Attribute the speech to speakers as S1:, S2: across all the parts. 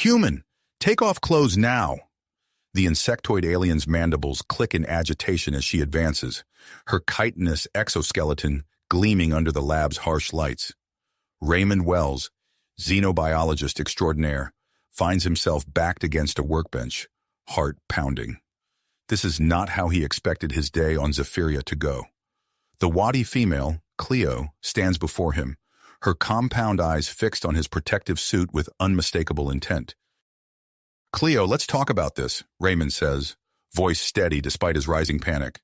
S1: Human, take off clothes now. The insectoid alien's mandibles click in agitation as she advances, her chitinous exoskeleton gleaming under the lab's harsh lights. Raymond Wells, xenobiologist extraordinaire, finds himself backed against a workbench, heart pounding. This is not how he expected his day on Zephyria to go. The Wadi female, Cleo, stands before him, her compound eyes fixed on his protective suit with unmistakable intent. "Cleo, let's talk about this," Raymond says, voice steady despite his rising panic.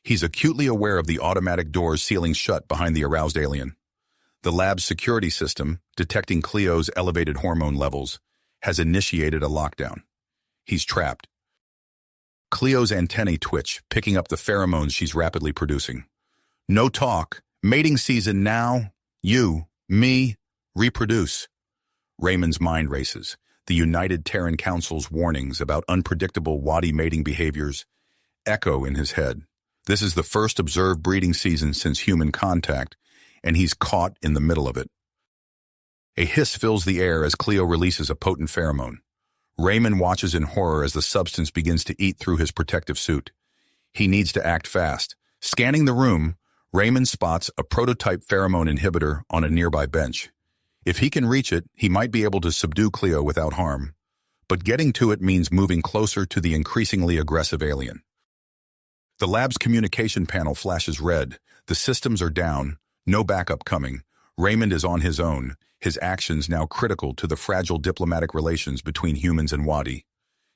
S1: He's acutely aware of the automatic doors sealing shut behind the aroused alien. The lab's security system, detecting Cleo's elevated hormone levels, has initiated a lockdown. He's trapped. Cleo's antennae twitch, picking up the pheromones she's rapidly producing. "No talk. Mating season now. You, me, reproduce." Raymond's mind races. The United Terran Council's warnings about unpredictable Wadi mating behaviors echo in his head. This is the first observed breeding season since human contact, and he's caught in the middle of it. A hiss fills the air as Cleo releases a potent pheromone. Raymond watches in horror as the substance begins to eat through his protective suit. He needs to act fast. Scanning the room, Raymond spots a prototype pheromone inhibitor on a nearby bench. If he can reach it, he might be able to subdue Cleo without harm. But getting to it means moving closer to the increasingly aggressive alien. The lab's communication panel flashes red. The systems are down. No backup coming. Raymond is on his own, his actions now critical to the fragile diplomatic relations between humans and Wadi.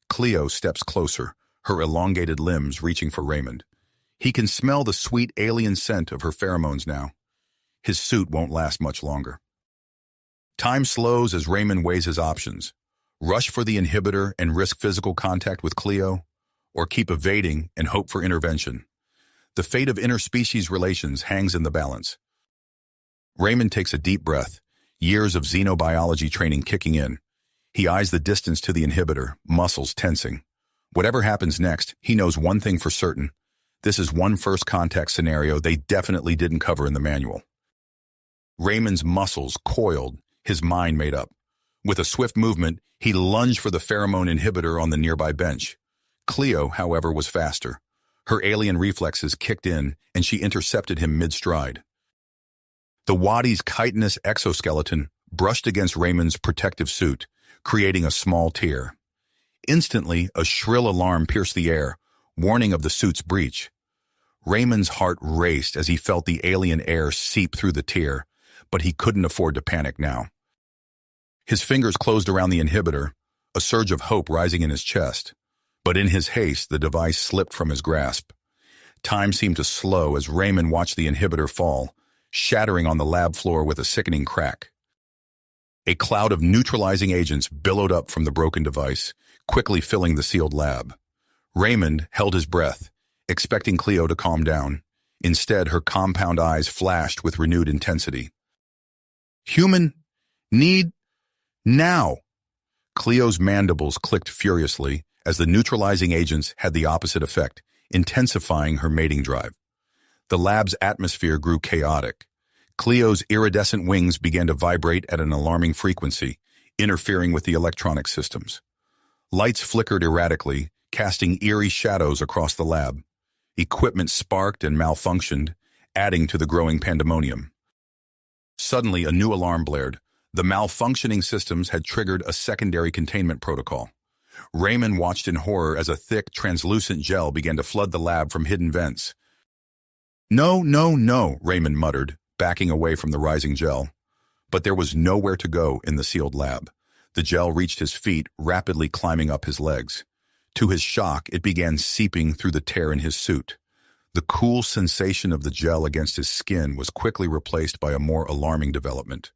S1: Cleo steps closer, her elongated limbs reaching for Raymond. He can smell the sweet alien scent of her pheromones now. His suit won't last much longer. Time slows as Raymond weighs his options. Rush for the inhibitor and risk physical contact with Cleo, or keep evading and hope for intervention. The fate of interspecies relations hangs in the balance. Raymond takes a deep breath, years of xenobiology training kicking in. He eyes the distance to the inhibitor, muscles tensing. Whatever happens next, he knows one thing for certain. This is one first contact scenario they definitely didn't cover in the manual. Raymond's muscles coiled, his mind made up. With a swift movement, he lunged for the pheromone inhibitor on the nearby bench. Cleo, however, was faster. Her alien reflexes kicked in, and she intercepted him mid-stride. The Wadi's chitinous exoskeleton brushed against Raymond's protective suit, creating a small tear. Instantly, a shrill alarm pierced the air, warning of the suit's breach. Raymond's heart raced as he felt the alien air seep through the tear, but he couldn't afford to panic now. His fingers closed around the inhibitor, a surge of hope rising in his chest. But in his haste, the device slipped from his grasp. Time seemed to slow as Raymond watched the inhibitor fall, shattering on the lab floor with a sickening crack. A cloud of neutralizing agents billowed up from the broken device, quickly filling the sealed lab. Raymond held his breath, expecting Cleo to calm down. Instead, her compound eyes flashed with renewed intensity. "Human, need, now!" Cleo's mandibles clicked furiously as the neutralizing agents had the opposite effect, intensifying her mating drive. The lab's atmosphere grew chaotic. Cleo's iridescent wings began to vibrate at an alarming frequency, interfering with the electronic systems. Lights flickered erratically, casting eerie shadows across the lab. Equipment sparked and malfunctioned, adding to the growing pandemonium. Suddenly, a new alarm blared. The malfunctioning systems had triggered a secondary containment protocol. Raymond watched in horror as a thick, translucent gel began to flood the lab from hidden vents. "No, no, no," Raymond muttered, backing away from the rising gel. But there was nowhere to go in the sealed lab. The gel reached his feet, rapidly climbing up his legs. To his shock, it began seeping through the tear in his suit. The cool sensation of the gel against his skin was quickly replaced by a more alarming development.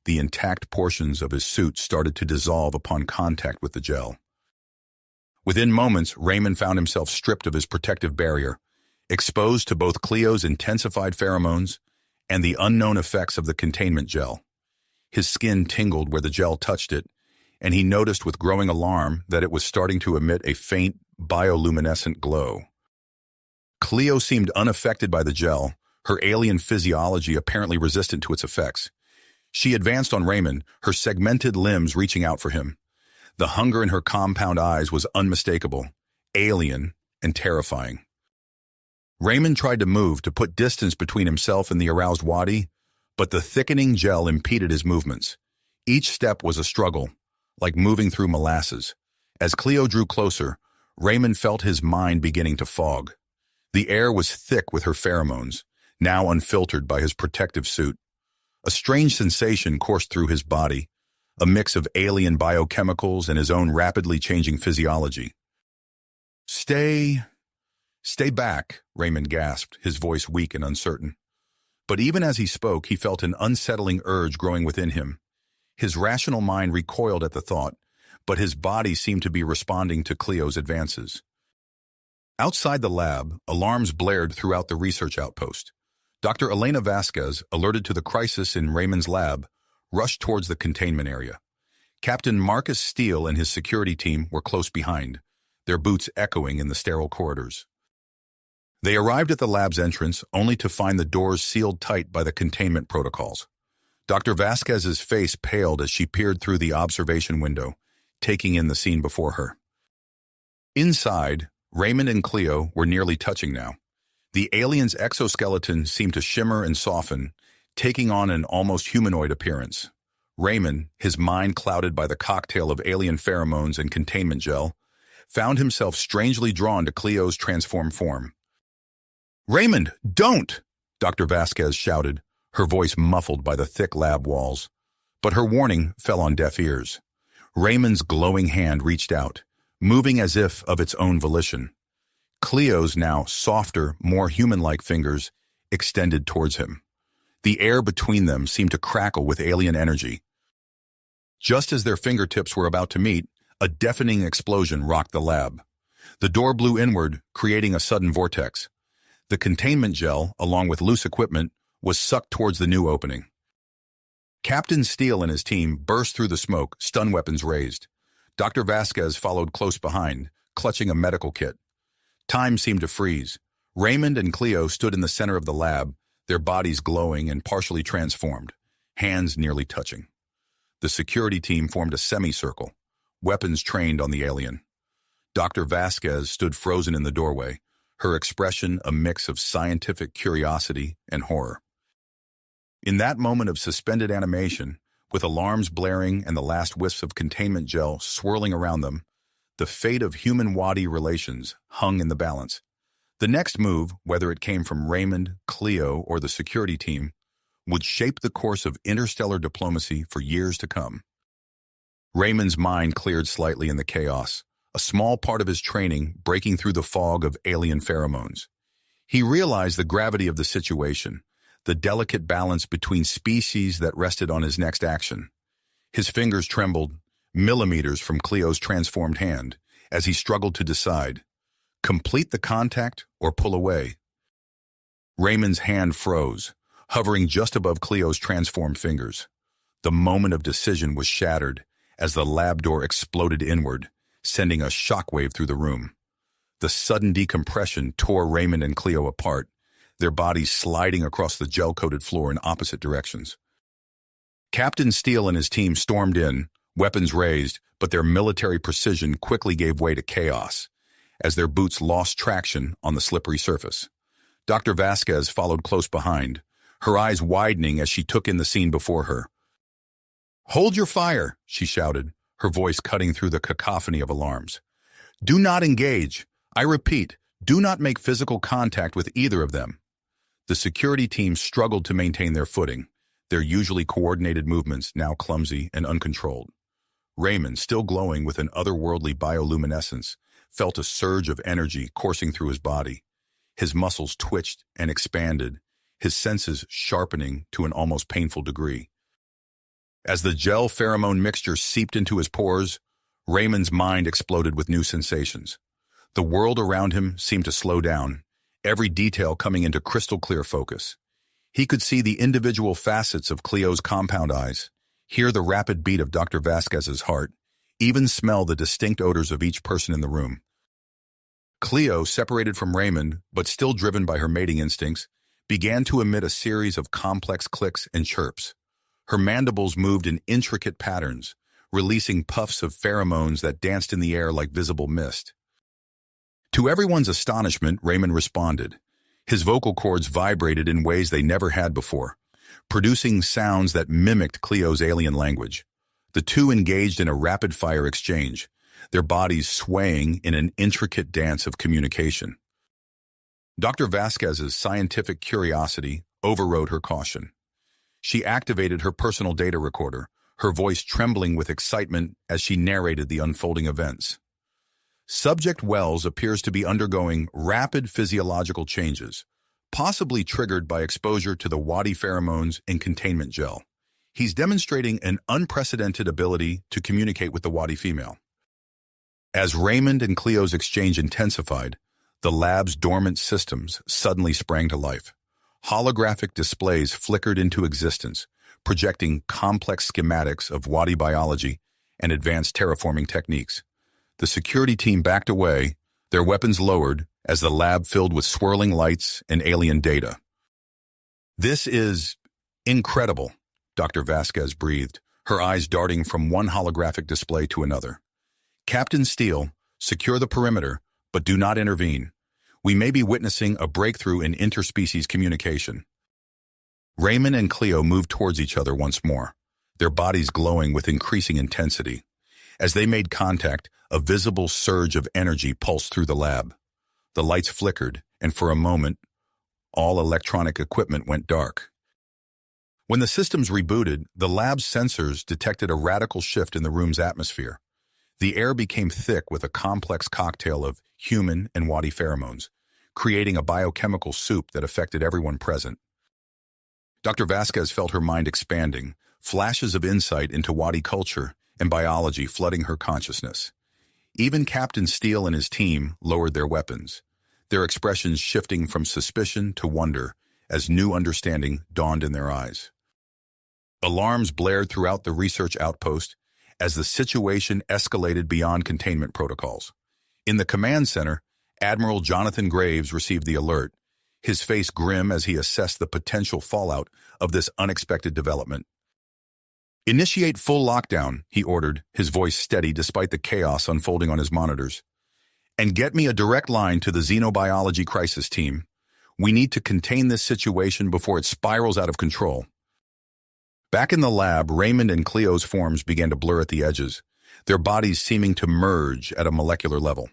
S1: The intact portions of his suit started to dissolve upon contact with the gel. Within moments, Raymond found himself stripped of his protective barrier, exposed to both Cleo's intensified pheromones and the unknown effects of the containment gel. His skin tingled where the gel touched it, and he noticed with growing alarm that it was starting to emit a faint, bioluminescent glow. Cleo seemed unaffected by the gel, her alien physiology apparently resistant to its effects. She advanced on Raymond, her segmented limbs reaching out for him. The hunger in her compound eyes was unmistakable, alien, and terrifying. Raymond tried to move to put distance between himself and the aroused Wadi, but the thickening gel impeded his movements. Each step was a struggle, like moving through molasses. As Cleo drew closer, Raymond felt his mind beginning to fog. The air was thick with her pheromones, now unfiltered by his protective suit. A strange sensation coursed through his body, a mix of alien biochemicals and his own rapidly changing physiology. Stay back, Raymond gasped, his voice weak and uncertain. But even as he spoke, he felt an unsettling urge growing within him. His rational mind recoiled at the thought, but his body seemed to be responding to Cleo's advances. Outside the lab, alarms blared throughout the research outpost. Dr. Elena Vasquez, alerted to the crisis in Raymond's lab, rushed towards the containment area. Captain Marcus Steele and his security team were close behind, their boots echoing in the sterile corridors. They arrived at the lab's entrance only to find the doors sealed tight by the containment protocols. Dr. Vasquez's face paled as she peered through the observation window, taking in the scene before her. Inside, Raymond and Cleo were nearly touching now. The alien's exoskeleton seemed to shimmer and soften, taking on an almost humanoid appearance. Raymond, his mind clouded by the cocktail of alien pheromones and containment gel, found himself strangely drawn to Cleo's transformed form. "Raymond, don't!" Dr. Vasquez shouted, her voice muffled by the thick lab walls. But her warning fell on deaf ears. Raymond's glowing hand reached out, moving as if of its own volition. Cleo's now softer, more human-like fingers extended towards him. The air between them seemed to crackle with alien energy. Just as their fingertips were about to meet, a deafening explosion rocked the lab. The door blew inward, creating a sudden vortex. The containment gel, along with loose equipment, was sucked towards the new opening. Captain Steele and his team burst through the smoke, stun weapons raised. Dr. Vasquez followed close behind, clutching a medical kit. Time seemed to freeze. Raymond and Cleo stood in the center of the lab, their bodies glowing and partially transformed, hands nearly touching. The security team formed a semicircle, weapons trained on the alien. Dr. Vasquez stood frozen in the doorway, her expression a mix of scientific curiosity and horror. In that moment of suspended animation, with alarms blaring and the last wisps of containment gel swirling around them, the fate of human-Wadi relations hung in the balance. The next move, whether it came from Raymond, Cleo, or the security team, would shape the course of interstellar diplomacy for years to come. Raymond's mind cleared slightly in the chaos, a small part of his training breaking through the fog of alien pheromones. He realized the gravity of the situation, the delicate balance between species that rested on his next action. His fingers trembled, millimeters from Cleo's transformed hand, as he struggled to decide, complete the contact or pull away. Raymond's hand froze, hovering just above Cleo's transformed fingers. The moment of decision was shattered as the lab door exploded inward, sending a shockwave through the room. The sudden decompression tore Raymond and Cleo apart, their bodies sliding across the gel-coated floor in opposite directions. Captain Steele and his team stormed in, weapons raised, but their military precision quickly gave way to chaos, as their boots lost traction on the slippery surface. Dr. Vasquez followed close behind, her eyes widening as she took in the scene before her. "Hold your fire," she shouted, her voice cutting through the cacophony of alarms. "Do not engage. I repeat, do not make physical contact with either of them." The security team struggled to maintain their footing, their usually coordinated movements now clumsy and uncontrolled. Raymond, still glowing with an otherworldly bioluminescence, felt a surge of energy coursing through his body. His muscles twitched and expanded, his senses sharpening to an almost painful degree. As the gel pheromone mixture seeped into his pores, Raymond's mind exploded with new sensations. The world around him seemed to slow down, every detail coming into crystal-clear focus. He could see the individual facets of Cleo's compound eyes, hear the rapid beat of Dr. Vasquez's heart, even smell the distinct odors of each person in the room. Cleo, separated from Raymond, but still driven by her mating instincts, began to emit a series of complex clicks and chirps. Her mandibles moved in intricate patterns, releasing puffs of pheromones that danced in the air like visible mist. To everyone's astonishment, Raymond responded. His vocal cords vibrated in ways they never had before, producing sounds that mimicked Cleo's alien language. The two engaged in a rapid-fire exchange, their bodies swaying in an intricate dance of communication. Dr. Vasquez's scientific curiosity overrode her caution. She activated her personal data recorder, her voice trembling with excitement as she narrated the unfolding events. Subject Wells appears to be undergoing rapid physiological changes, possibly triggered by exposure to the Wadi pheromones in containment gel. He's demonstrating an unprecedented ability to communicate with the Wadi female. As Raymond and Cleo's exchange intensified, the lab's dormant systems suddenly sprang to life. Holographic displays flickered into existence, projecting complex schematics of Wadi biology and advanced terraforming techniques. The security team backed away, their weapons lowered, as the lab filled with swirling lights and alien data. "This is incredible," Dr. Vasquez breathed, her eyes darting from one holographic display to another. "Captain Steele, secure the perimeter, but do not intervene. We may be witnessing a breakthrough in interspecies communication." Raymond and Cleo moved towards each other once more, their bodies glowing with increasing intensity. As they made contact, a visible surge of energy pulsed through the lab. The lights flickered, and for a moment, all electronic equipment went dark. When the systems rebooted, the lab's sensors detected a radical shift in the room's atmosphere. The air became thick with a complex cocktail of human and Wadi pheromones, creating a biochemical soup that affected everyone present. Dr. Vasquez felt her mind expanding, flashes of insight into Wadi culture and biology flooding her consciousness. Even Captain Steele and his team lowered their weapons, their expressions shifting from suspicion to wonder as new understanding dawned in their eyes. Alarms blared throughout the research outpost as the situation escalated beyond containment protocols. In the command center, Admiral Jonathan Graves received the alert, his face grim as he assessed the potential fallout of this unexpected development. "Initiate full lockdown," he ordered, his voice steady despite the chaos unfolding on his monitors. "And get me a direct line to the xenobiology crisis team. We need to contain this situation before it spirals out of control." Back in the lab, Raymond and Cleo's forms began to blur at the edges, their bodies seeming to merge at a molecular level.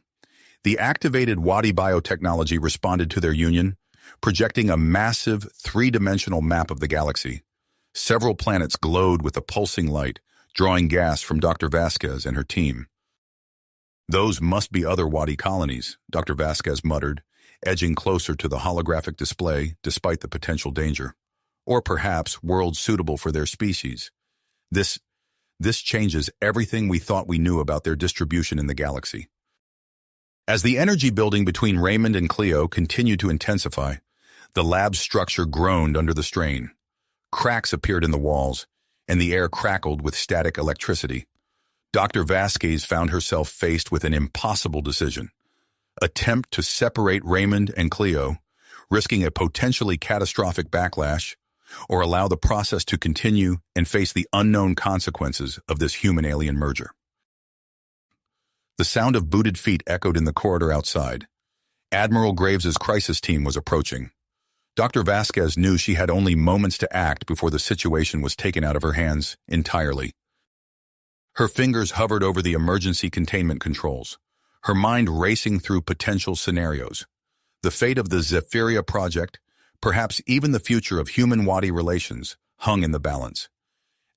S1: The activated Wadi biotechnology responded to their union, projecting a massive three-dimensional map of the galaxy. Several planets glowed with a pulsing light, drawing gas from Dr. Vasquez and her team. "Those must be other Wadi colonies," Dr. Vasquez muttered, edging closer to the holographic display despite the potential danger. "Or perhaps worlds suitable for their species. This changes everything we thought we knew about their distribution in the galaxy." As the energy building between Raymond and Cleo continued to intensify, the lab's structure groaned under the strain. Cracks appeared in the walls, and the air crackled with static electricity. Dr. Vasquez found herself faced with an impossible decision. Attempt to separate Raymond and Cleo, risking a potentially catastrophic backlash, or allow the process to continue and face the unknown consequences of this human-alien merger. The sound of booted feet echoed in the corridor outside. Admiral Graves's crisis team was approaching. Dr. Vasquez knew she had only moments to act before the situation was taken out of her hands entirely. Her fingers hovered over the emergency containment controls, her mind racing through potential scenarios. The fate of the Zephyria project, perhaps even the future of human-Wadi relations, hung in the balance.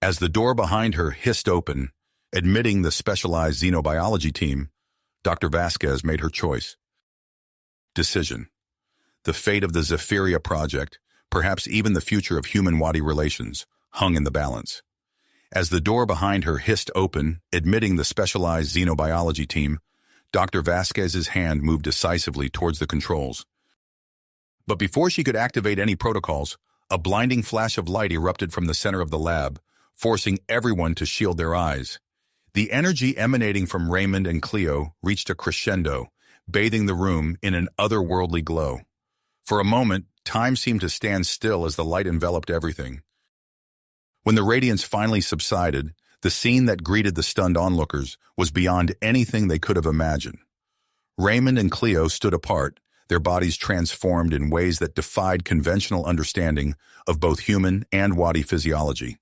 S1: As the door behind her hissed open, admitting the specialized xenobiology team, Dr. Vasquez made her choice. Decision. The fate of the Zephyria project, perhaps even the future of human-Wadi relations, hung in the balance. As the door behind her hissed open, admitting the specialized xenobiology team, Dr. Vasquez's hand moved decisively towards the controls. But before she could activate any protocols, a blinding flash of light erupted from the center of the lab, forcing everyone to shield their eyes. The energy emanating from Raymond and Cleo reached a crescendo, bathing the room in an otherworldly glow. For a moment, time seemed to stand still as the light enveloped everything. When the radiance finally subsided, The scene that greeted the stunned onlookers was beyond anything they could have imagined. Raymond and Cleo stood apart, their bodies transformed in ways that defied conventional understanding of both human and Wadi physiology.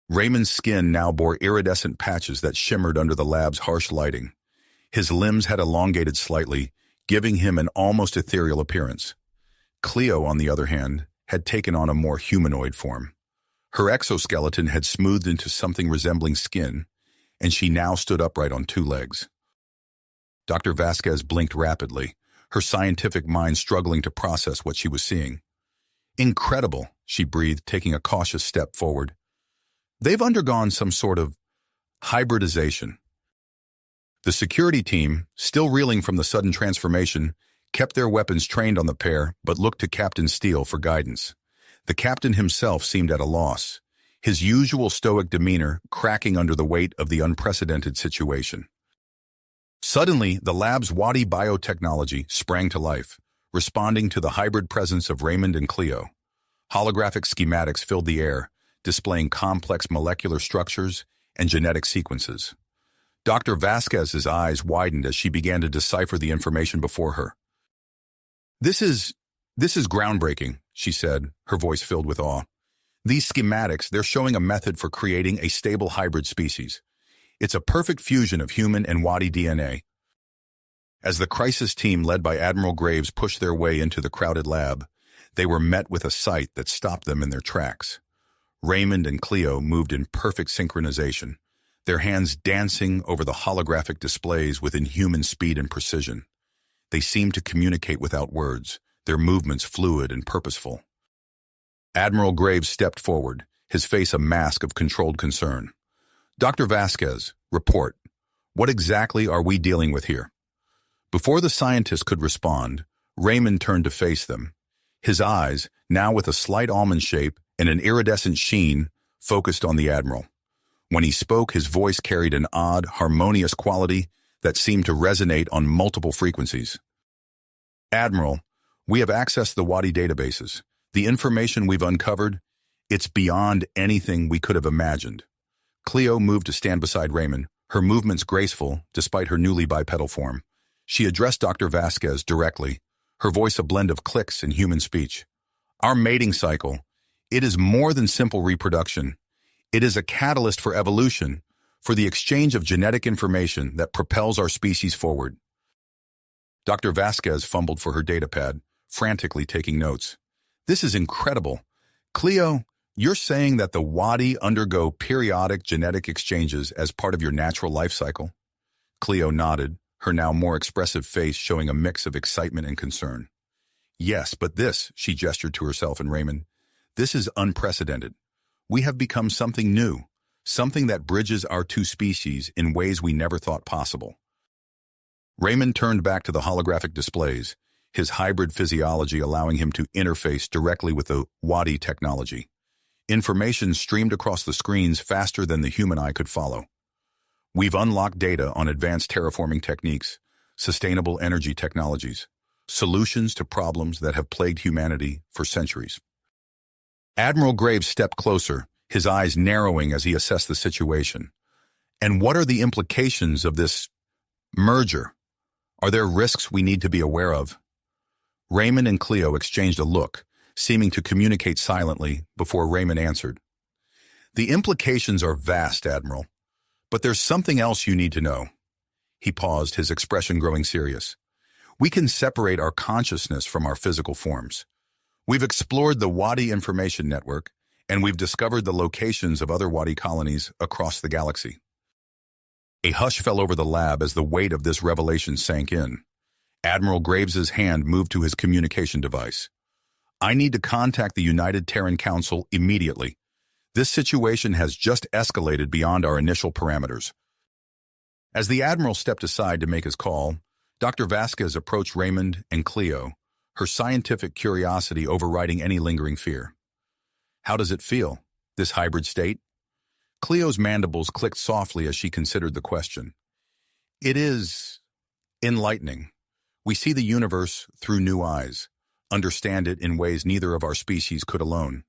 S1: Raymond's skin now bore iridescent patches that shimmered under the lab's harsh lighting. His limbs had elongated slightly, giving him an almost ethereal appearance. Cleo, on the other hand, had taken on a more humanoid form. Her exoskeleton had smoothed into something resembling skin, and she now stood upright on two legs. Dr. Vasquez blinked rapidly, her scientific mind struggling to process what she was seeing. "Incredible," she breathed, taking a cautious step forward. "They've undergone some sort of hybridization." The security team, still reeling from the sudden transformation, kept their weapons trained on the pair but looked to Captain Steele for guidance. The captain himself seemed at a loss, his usual stoic demeanor cracking under the weight of the unprecedented situation. Suddenly, the lab's Wadi biotechnology sprang to life, responding to the hybrid presence of Raymond and Cleo. Holographic schematics filled the air, displaying complex molecular structures and genetic sequences. Dr. Vasquez's eyes widened as she began to decipher the information before her. This is groundbreaking," she said, her voice filled with awe. "These schematics, they're showing a method for creating a stable hybrid species. It's a perfect fusion of human and Wadi DNA." As the crisis team led by Admiral Graves pushed their way into the crowded lab, they were met with a sight that stopped them in their tracks. Raymond and Cleo moved in perfect synchronization, their hands dancing over the holographic displays with inhuman speed and precision. They seemed to communicate without words, their movements fluid and purposeful. Admiral Graves stepped forward, his face a mask of controlled concern. "Dr. Vasquez, report. What exactly are we dealing with here?" Before the scientist could respond, Raymond turned to face them. His eyes, now with a slight almond shape and an iridescent sheen, focused on the Admiral. When he spoke, his voice carried an odd, harmonious quality that seemed to resonate on multiple frequencies. "Admiral, we have accessed the Wadi databases. The information we've uncovered, it's beyond anything we could have imagined." Cleo moved to stand beside Raymond, her movements graceful despite her newly bipedal form. She addressed Dr. Vasquez directly, her voice a blend of clicks and human speech. "Our mating cycle, it is more than simple reproduction. It is a catalyst for evolution, for the exchange of genetic information that propels our species forward." Dr. Vasquez fumbled for her datapad, frantically taking notes. "This is incredible. Cleo, you're saying that the Wadi undergo periodic genetic exchanges as part of your natural life cycle?" Cleo nodded, her now more expressive face showing a mix of excitement and concern. "Yes, but this," she gestured to herself and Raymond, "this is unprecedented. We have become something new, something that bridges our two species in ways we never thought possible." Raymond turned back to the holographic displays, his hybrid physiology allowing him to interface directly with the Wadi technology. Information streamed across the screens faster than the human eye could follow. "We've unlocked data on advanced terraforming techniques, sustainable energy technologies, solutions to problems that have plagued humanity for centuries." Admiral Graves stepped closer, his eyes narrowing as he assessed the situation. "And what are the implications of this merger? Are there risks we need to be aware of?" Raymond and Cleo exchanged a look, seeming to communicate silently before Raymond answered. "The implications are vast, Admiral, but there's something else you need to know." He paused, his expression growing serious. "We can separate our consciousness from our physical forms. We've explored the Wadi Information Network, and we've discovered the locations of other Wadi colonies across the galaxy." A hush fell over the lab as the weight of this revelation sank in. Admiral Graves's hand moved to his communication device. "I need to contact the United Terran Council immediately. This situation has just escalated beyond our initial parameters." As the Admiral stepped aside to make his call, Dr. Vasquez approached Raymond and Cleo, her scientific curiosity overriding any lingering fear. "How does it feel, this hybrid state?" Cleo's mandibles clicked softly as she considered the question. "It is enlightening. We see the universe through new eyes, understand it in ways neither of our species could alone."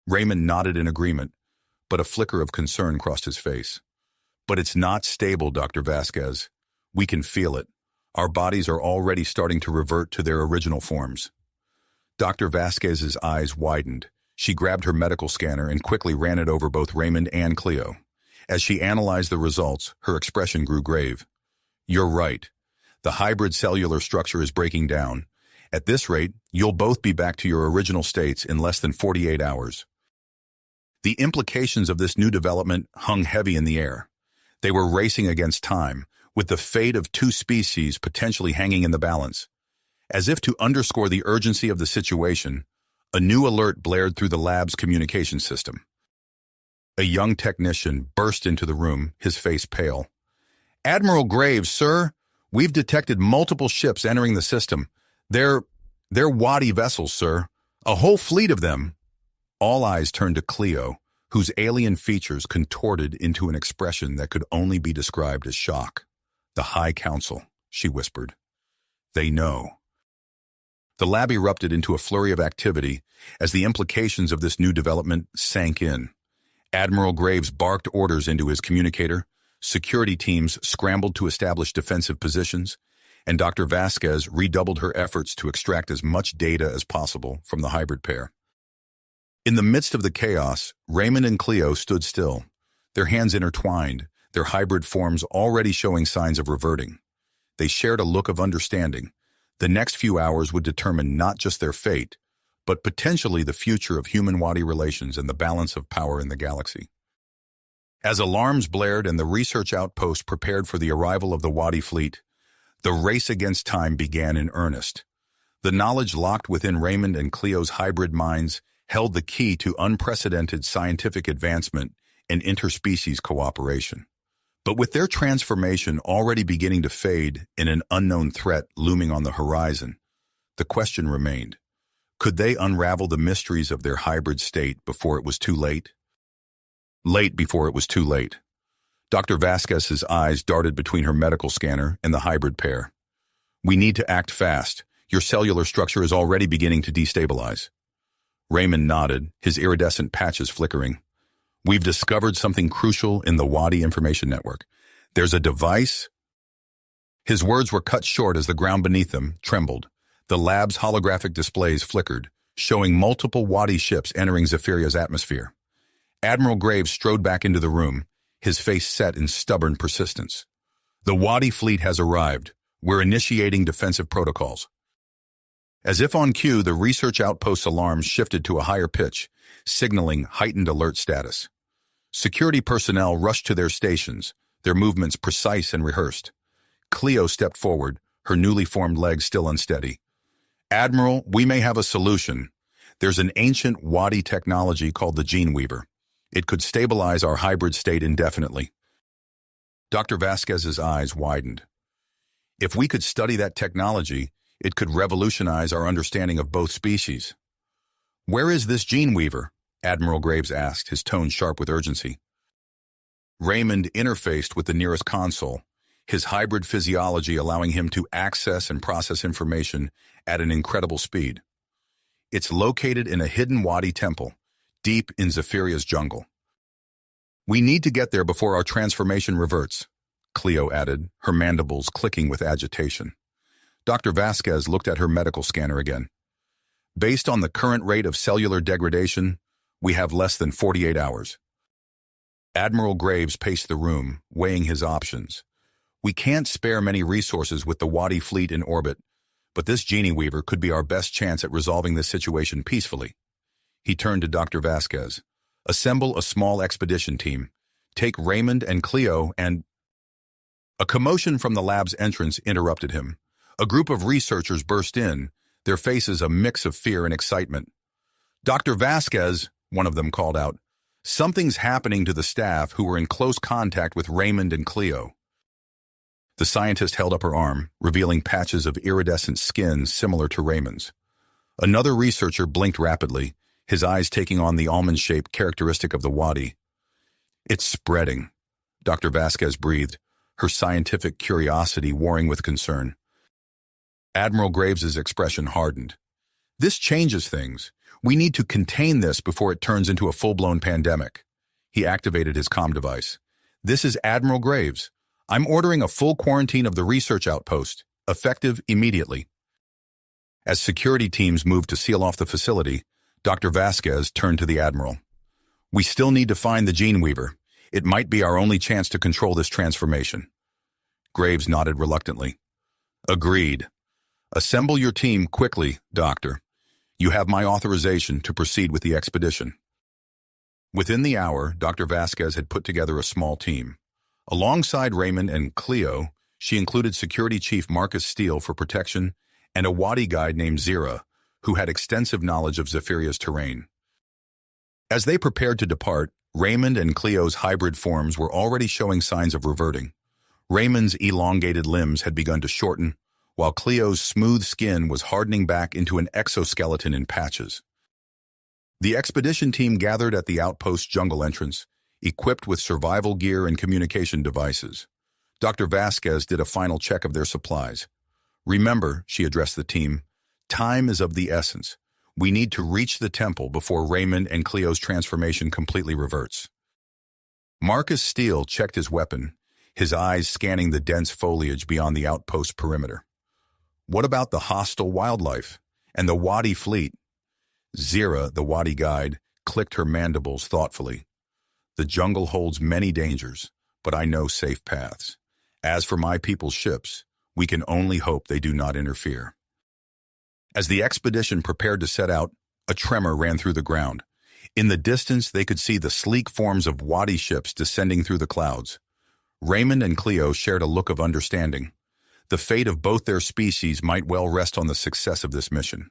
S1: Raymond nodded in agreement, but a flicker of concern crossed his face. But it's not stable, Dr. Vasquez. We can feel it. Our bodies are already starting to revert to their original forms. Dr. Vasquez's eyes widened. She grabbed her medical scanner and quickly ran it over both Raymond and Cleo. As she analyzed the results, her expression grew grave. You're right. The hybrid cellular structure is breaking down. At this rate, you'll both be back to your original states in less than 48 hours. The implications of this new development hung heavy in the air. They were racing against time, with the fate of two species potentially hanging in the balance. As if to underscore the urgency of the situation, a new alert blared through the lab's communication system. A young technician burst into the room, his face pale. Admiral Graves, sir, we've detected multiple ships entering the system. They're Wadi vessels, sir. A whole fleet of them. All eyes turned to Cleo, whose alien features contorted into an expression that could only be described as shock. The High Council, she whispered. They know. The lab erupted into a flurry of activity as the implications of this new development sank in. Admiral Graves barked orders into his communicator, security teams scrambled to establish defensive positions, and Dr. Vasquez redoubled her efforts to extract as much data as possible from the hybrid pair. In the midst of the chaos, Raymond and Cleo stood still, their hands intertwined, their hybrid forms already showing signs of reverting. They shared a look of understanding. The next few hours would determine not just their fate, but potentially the future of human-Wadi relations and the balance of power in the galaxy. As alarms blared and the research outpost prepared for the arrival of the Wadi fleet, the race against time began in earnest. The knowledge locked within Raymond and Cleo's hybrid minds held the key to unprecedented scientific advancement and interspecies cooperation. But with their transformation already beginning to fade and an unknown threat looming on the horizon, the question remained. Could they unravel the mysteries of their hybrid state before it was too late? Late before it was too late. Dr. Vasquez's eyes darted between her medical scanner and the hybrid pair. We need to act fast. Your cellular structure is already beginning to destabilize. Raymond nodded, his iridescent patches flickering. We've discovered something crucial in the Wadi information network. There's a device. His words were cut short as the ground beneath them trembled. The lab's holographic displays flickered, showing multiple Wadi ships entering Zephyria's atmosphere. Admiral Graves strode back into the room, his face set in stubborn persistence. The Wadi fleet has arrived. We're initiating defensive protocols. As if on cue, the research outpost's alarms shifted to a higher pitch, signaling heightened alert status. Security personnel rushed to their stations, their movements precise and rehearsed. Cleo stepped forward, her newly formed legs still unsteady. Admiral, we may have a solution. There's an ancient Wadi technology called the Gene Weaver. It could stabilize our hybrid state indefinitely. Dr. Vasquez's eyes widened. If we could study that technology, it could revolutionize our understanding of both species. Where is this Gene Weaver? Admiral Graves asked, his tone sharp with urgency. Raymond interfaced with the nearest console, his hybrid physiology allowing him to access and process information at an incredible speed. It's located in a hidden Wadi temple, deep in Zephyria's jungle. We need to get there before our transformation reverts, Cleo added, her mandibles clicking with agitation. Dr. Vasquez looked at her medical scanner again. Based on the current rate of cellular degradation, we have less than 48 hours. Admiral Graves paced the room, weighing his options. We can't spare many resources with the Wadi fleet in orbit, but this Genie Weaver could be our best chance at resolving this situation peacefully. He turned to Dr. Vasquez. Assemble a small expedition team. Take Raymond and Cleo and... A commotion from the lab's entrance interrupted him. A group of researchers burst in, their faces a mix of fear and excitement. Dr. Vasquez, one of them called out, something's happening to the staff who were in close contact with Raymond and Cleo. The scientist held up her arm, revealing patches of iridescent skin similar to Raymond's. Another researcher blinked rapidly, his eyes taking on the almond-shaped characteristic of the Wadi. It's spreading, Dr. Vasquez breathed, her scientific curiosity warring with concern. Admiral Graves's expression hardened. This changes things. We need to contain this before it turns into a full-blown pandemic. He activated his comm device. "This is Admiral Graves. I'm ordering a full quarantine of the research outpost, effective immediately." As security teams moved to seal off the facility, Dr. Vasquez turned to the Admiral. "We still need to find the Gene Weaver. It might be our only chance to control this transformation." Graves nodded reluctantly. "Agreed. Assemble your team quickly, Doctor. You have my authorization to proceed with the expedition." Within the hour, Dr. Vasquez had put together a small team. Alongside Raymond and Cleo, she included Security Chief Marcus Steele for protection and a Wadi guide named Zira, who had extensive knowledge of Zephyria's terrain. As they prepared to depart, Raymond and Cleo's hybrid forms were already showing signs of reverting. Raymond's elongated limbs had begun to shorten, while Cleo's smooth skin was hardening back into an exoskeleton in patches. The expedition team gathered at the outpost jungle entrance, equipped with survival gear and communication devices. Dr. Vasquez did a final check of their supplies. "Remember," she addressed the team, "time is of the essence. We need to reach the temple before Raymond and Cleo's transformation completely reverts." Marcus Steele checked his weapon, his eyes scanning the dense foliage beyond the outpost perimeter. "What about the hostile wildlife and the Wadi fleet?" Zira, the Wadi guide, clicked her mandibles thoughtfully. "The jungle holds many dangers, but I know safe paths. As for my people's ships, we can only hope they do not interfere." As the expedition prepared to set out, a tremor ran through the ground. In the distance, they could see the sleek forms of Wadi ships descending through the clouds. Raymond and Cleo shared a look of understanding. The fate of both their species might well rest on the success of this mission.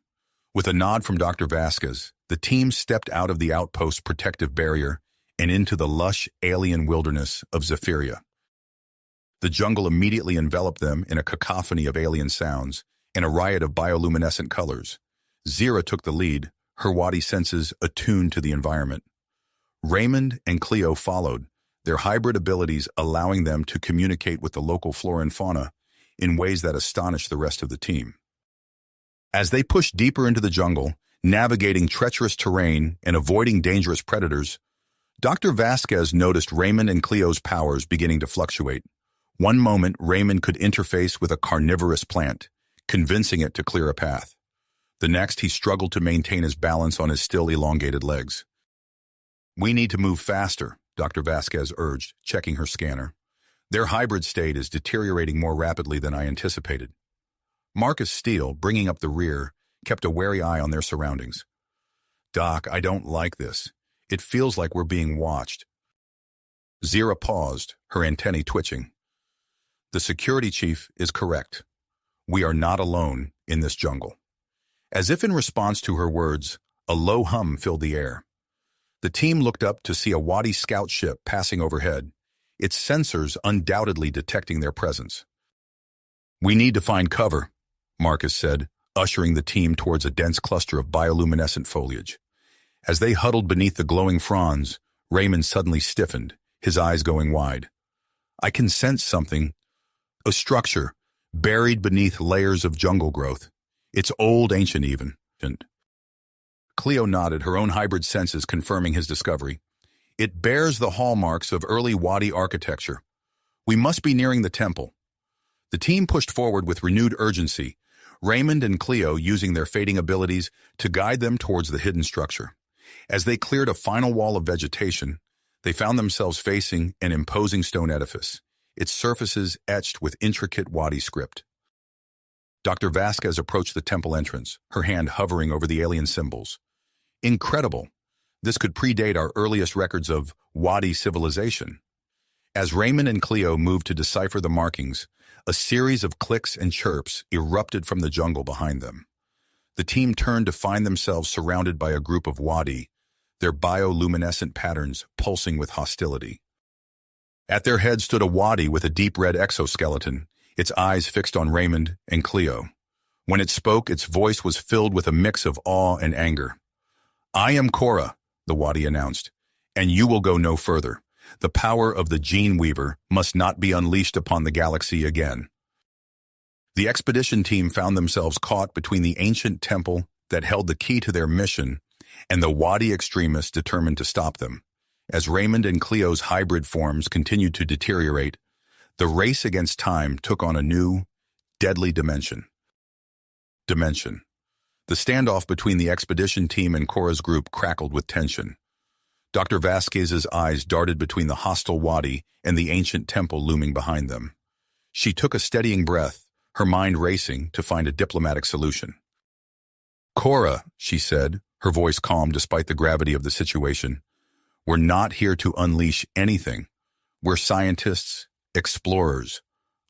S1: With a nod from Dr. Vasquez, the team stepped out of the outpost's protective barrier and into the lush alien wilderness of Zephyria. The jungle immediately enveloped them in a cacophony of alien sounds and a riot of bioluminescent colors. Zira took the lead, her Wadi senses attuned to the environment. Raymond and Cleo followed, their hybrid abilities allowing them to communicate with the local flora and fauna in ways that astonished the rest of the team. As they pushed deeper into the jungle, navigating treacherous terrain and avoiding dangerous predators, Dr. Vasquez noticed Raymond and Cleo's powers beginning to fluctuate. One moment, Raymond could interface with a carnivorous plant, convincing it to clear a path. The next, he struggled to maintain his balance on his still elongated legs. "We need to move faster," Dr. Vasquez urged, checking her scanner. "Their hybrid state is deteriorating more rapidly than I anticipated." Marcus Steele, bringing up the rear, kept a wary eye on their surroundings. "Doc, I don't like this. It feels like we're being watched." Zira paused, her antennae twitching. "The security chief is correct. We are not alone in this jungle." As if in response to her words, a low hum filled the air. The team looked up to see a Wadi scout ship passing overhead, its sensors undoubtedly detecting their presence. "We need to find cover," Marcus said, ushering the team towards a dense cluster of bioluminescent foliage. As they huddled beneath the glowing fronds, Raymond suddenly stiffened, his eyes going wide. "I can sense something. A structure, buried beneath layers of jungle growth. It's old, ancient even." Cleo nodded, her own hybrid senses confirming his discovery. "It bears the hallmarks of early Wadi architecture. We must be nearing the temple." The team pushed forward with renewed urgency, Raymond and Cleo using their fading abilities to guide them towards the hidden structure. As they cleared a final wall of vegetation, they found themselves facing an imposing stone edifice, its surfaces etched with intricate Wadi script. Dr. Vasquez approached the temple entrance, her hand hovering over the alien symbols. Incredible. This could predate our earliest records of Wadi civilization. As Raymond and Cleo moved to decipher the markings, a series of clicks and chirps erupted from the jungle behind them. The team turned to find themselves surrounded by a group of Wadi, their bioluminescent patterns pulsing with hostility. At their head stood a Wadi with a deep red exoskeleton, its eyes fixed on Raymond and Cleo. When it spoke, its voice was filled with a mix of awe and anger. "I am Cora," the Wadi announced, "and you will go no further. The power of the Gene Weaver must not be unleashed upon the galaxy again." The expedition team found themselves caught between the ancient temple that held the key to their mission and the Wadi extremists determined to stop them. As Raymond and Cleo's hybrid forms continued to deteriorate, the race against time took on a new, deadly dimension. The standoff between the expedition team and Cora's group crackled with tension. Dr. Vasquez's eyes darted between the hostile wadi and the ancient temple looming behind them. She took a steadying breath, her mind racing to find a diplomatic solution. "Cora," she said, her voice calm despite the gravity of the situation, "we're not here to unleash anything. We're scientists, explorers.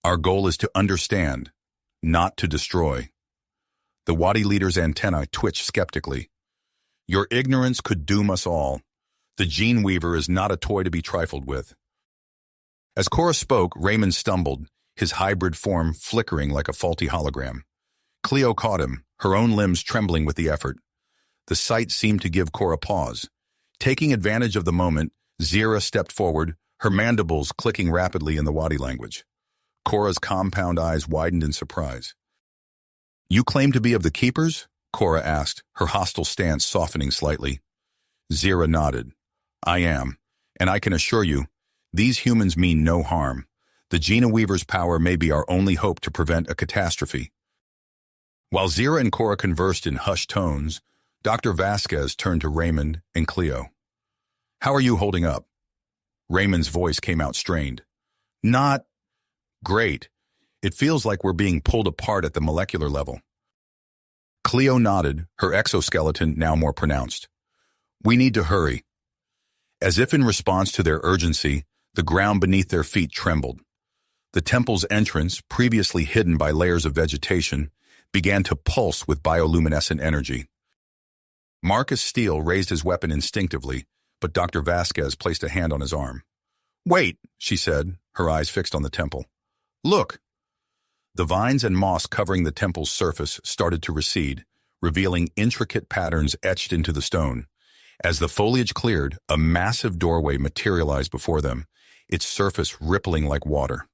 S1: Our goal is to understand, not to destroy." The wadi leader's antennae twitched skeptically. "Your ignorance could doom us all. The Gene Weaver is not a toy to be trifled with." As Cora spoke, Raymond stumbled, his hybrid form flickering like a faulty hologram. Cleo caught him, her own limbs trembling with the effort. The sight seemed to give Cora pause. Taking advantage of the moment, Zira stepped forward, her mandibles clicking rapidly in the wadi language. Cora's compound eyes widened in surprise. "You claim to be of the Keepers?" Cora asked, her hostile stance softening slightly. Zira nodded. "I am, and I can assure you, these humans mean no harm. The Gene Weaver's power may be our only hope to prevent a catastrophe." While Zira and Cora conversed in hushed tones, Dr. Vasquez turned to Raymond and Cleo. "How are you holding up?" Raymond's voice came out strained. "Not great. It feels like we're being pulled apart at the molecular level." Cleo nodded, her exoskeleton now more pronounced. "We need to hurry." As if in response to their urgency, the ground beneath their feet trembled. The temple's entrance, previously hidden by layers of vegetation, began to pulse with bioluminescent energy. Marcus Steele raised his weapon instinctively, but Dr. Vasquez placed a hand on his arm. "Wait," she said, her eyes fixed on the temple. "Look." The vines and moss covering the temple's surface started to recede, revealing intricate patterns etched into the stone. As the foliage cleared, a massive doorway materialized before them, its surface rippling like water.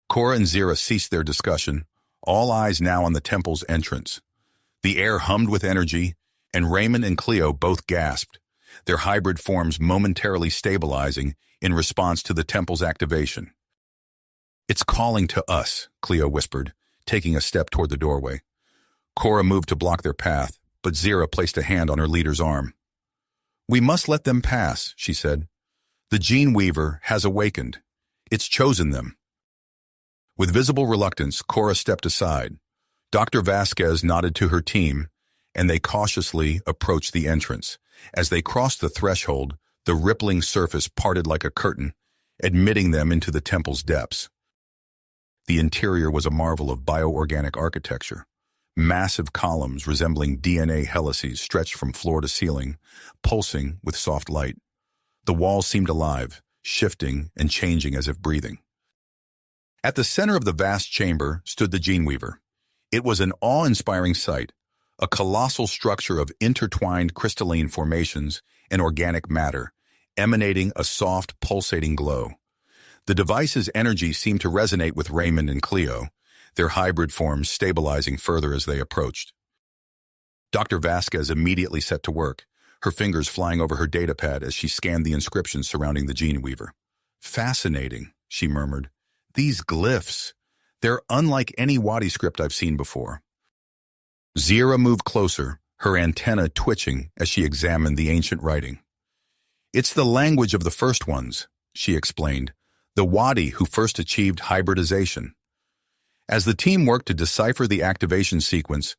S1: Cora and Zira ceased their discussion, all eyes now on the temple's entrance. The air hummed with energy, and Raymond and Cleo both gasped, their hybrid forms momentarily stabilizing in response to the temple's activation. "It's calling to us," Cleo whispered, taking a step toward the doorway. Cora moved to block their path, but Zira placed a hand on her leader's arm. "We must let them pass," she said. "The Gene Weaver has awakened. It's chosen them." With visible reluctance, Cora stepped aside. Dr. Vasquez nodded to her team, and they cautiously approached the entrance. As they crossed the threshold, the rippling surface parted like a curtain, admitting them into the temple's depths. The interior was a marvel of bioorganic architecture. Massive columns resembling DNA helices stretched from floor to ceiling, pulsing with soft light. The walls seemed alive, shifting and changing as if breathing. At the center of the vast chamber stood the Gene Weaver. It was an awe-inspiring sight, a colossal structure of intertwined crystalline formations and organic matter, emanating a soft, pulsating glow. The device's energy seemed to resonate with Raymond and Cleo, their hybrid forms stabilizing further as they approached. Dr. Vasquez immediately set to work, her fingers flying over her datapad as she scanned the inscriptions surrounding the Gene Weaver. "Fascinating," she murmured. "These glyphs, they're unlike any Wadi script I've seen before." Zira moved closer, her antenna twitching as she examined the ancient writing. "It's the language of the first ones," she explained, "the Wadi who first achieved hybridization." As the team worked to decipher the activation sequence,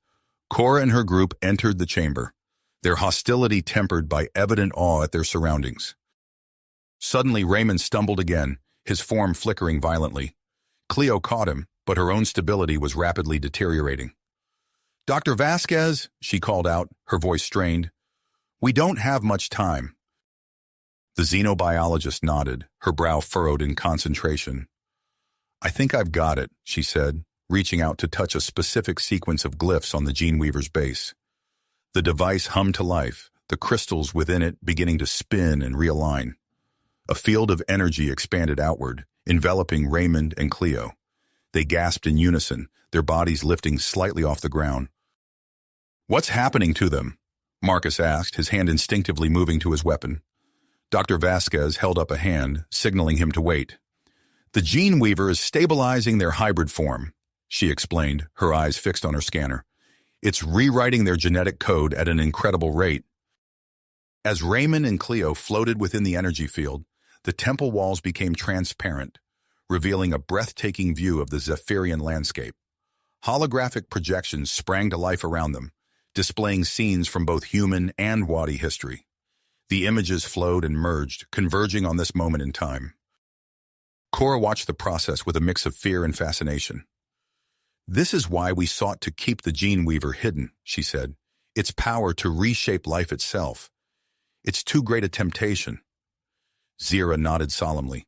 S1: Cora and her group entered the chamber, their hostility tempered by evident awe at their surroundings. Suddenly, Raymond stumbled again, his form flickering violently. Cleo caught him, but her own stability was rapidly deteriorating. "Dr. Vasquez," she called out, her voice strained. "We don't have much time." The xenobiologist nodded, her brow furrowed in concentration. "I think I've got it," she said, reaching out to touch a specific sequence of glyphs on the Gene Weaver's base. The device hummed to life, the crystals within it beginning to spin and realign. A field of energy expanded outward, enveloping Raymond and Cleo. They gasped in unison, their bodies lifting slightly off the ground. "What's happening to them?" Marcus asked, his hand instinctively moving to his weapon. Dr. Vasquez held up a hand, signaling him to wait. The gene weaver is stabilizing their hybrid form, she explained, her eyes fixed on her scanner. It's rewriting their genetic code at an incredible rate. As Raymond and Cleo floated within the energy field, the temple walls became transparent, revealing a breathtaking view of the Zephyrian landscape. Holographic projections sprang to life around them, displaying scenes from both human and Wadi history. The images flowed and merged, converging on this moment in time. Cora watched the process with a mix of fear and fascination. This is why we sought to keep the gene weaver hidden, she said. Its power to reshape life itself. It's too great a temptation. Zira nodded solemnly.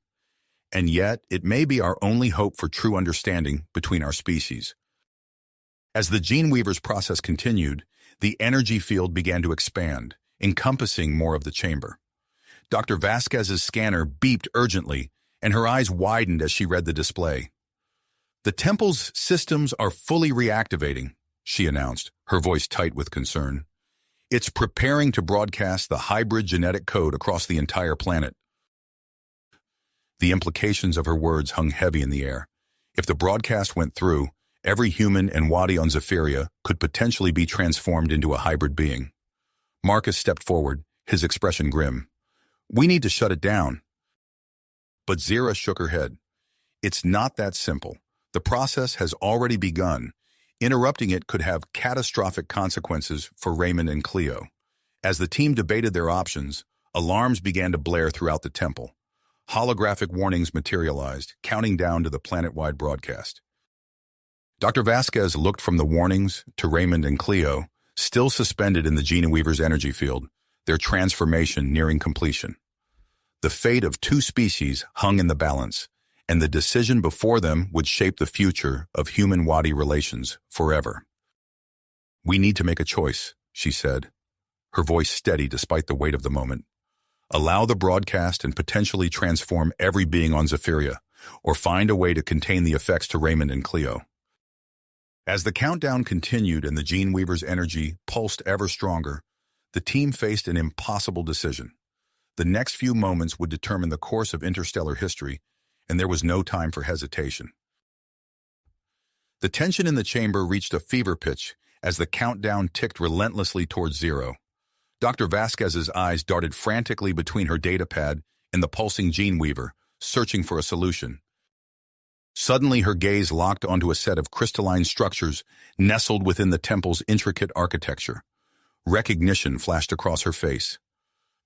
S1: And yet, it may be our only hope for true understanding between our species. As the gene weaver's process continued, the energy field began to expand, encompassing more of the chamber. Dr. Vasquez's scanner beeped urgently, and her eyes widened as she read the display. The temple's systems are fully reactivating, she announced, her voice tight with concern. It's preparing to broadcast the hybrid genetic code across the entire planet. The implications of her words hung heavy in the air. If the broadcast went through, every human and Wadi on Zephyria could potentially be transformed into a hybrid being. Marcus stepped forward, his expression grim. We need to shut it down. But Zira shook her head. It's not that simple. The process has already begun. Interrupting it could have catastrophic consequences for Raymond and Cleo. As the team debated their options, alarms began to blare throughout the temple. Holographic warnings materialized, counting down to the planet-wide broadcast. Dr. Vasquez looked from the warnings to Raymond and Cleo, still suspended in the gene weaver's energy field, their transformation nearing completion. The fate of two species hung in the balance, and the decision before them would shape the future of human-Wadi relations forever. We need to make a choice, she said, her voice steady despite the weight of the moment. Allow the broadcast and potentially transform every being on Zephyria, or find a way to contain the effects to Raymond and Cleo. As the countdown continued and the gene weaver's energy pulsed ever stronger, the team faced an impossible decision. The next few moments would determine the course of interstellar history, and there was no time for hesitation. The tension in the chamber reached a fever pitch as the countdown ticked relentlessly towards zero. Dr. Vasquez's eyes darted frantically between her datapad and the pulsing gene weaver, searching for a solution. Suddenly, her gaze locked onto a set of crystalline structures nestled within the temple's intricate architecture. Recognition flashed across her face.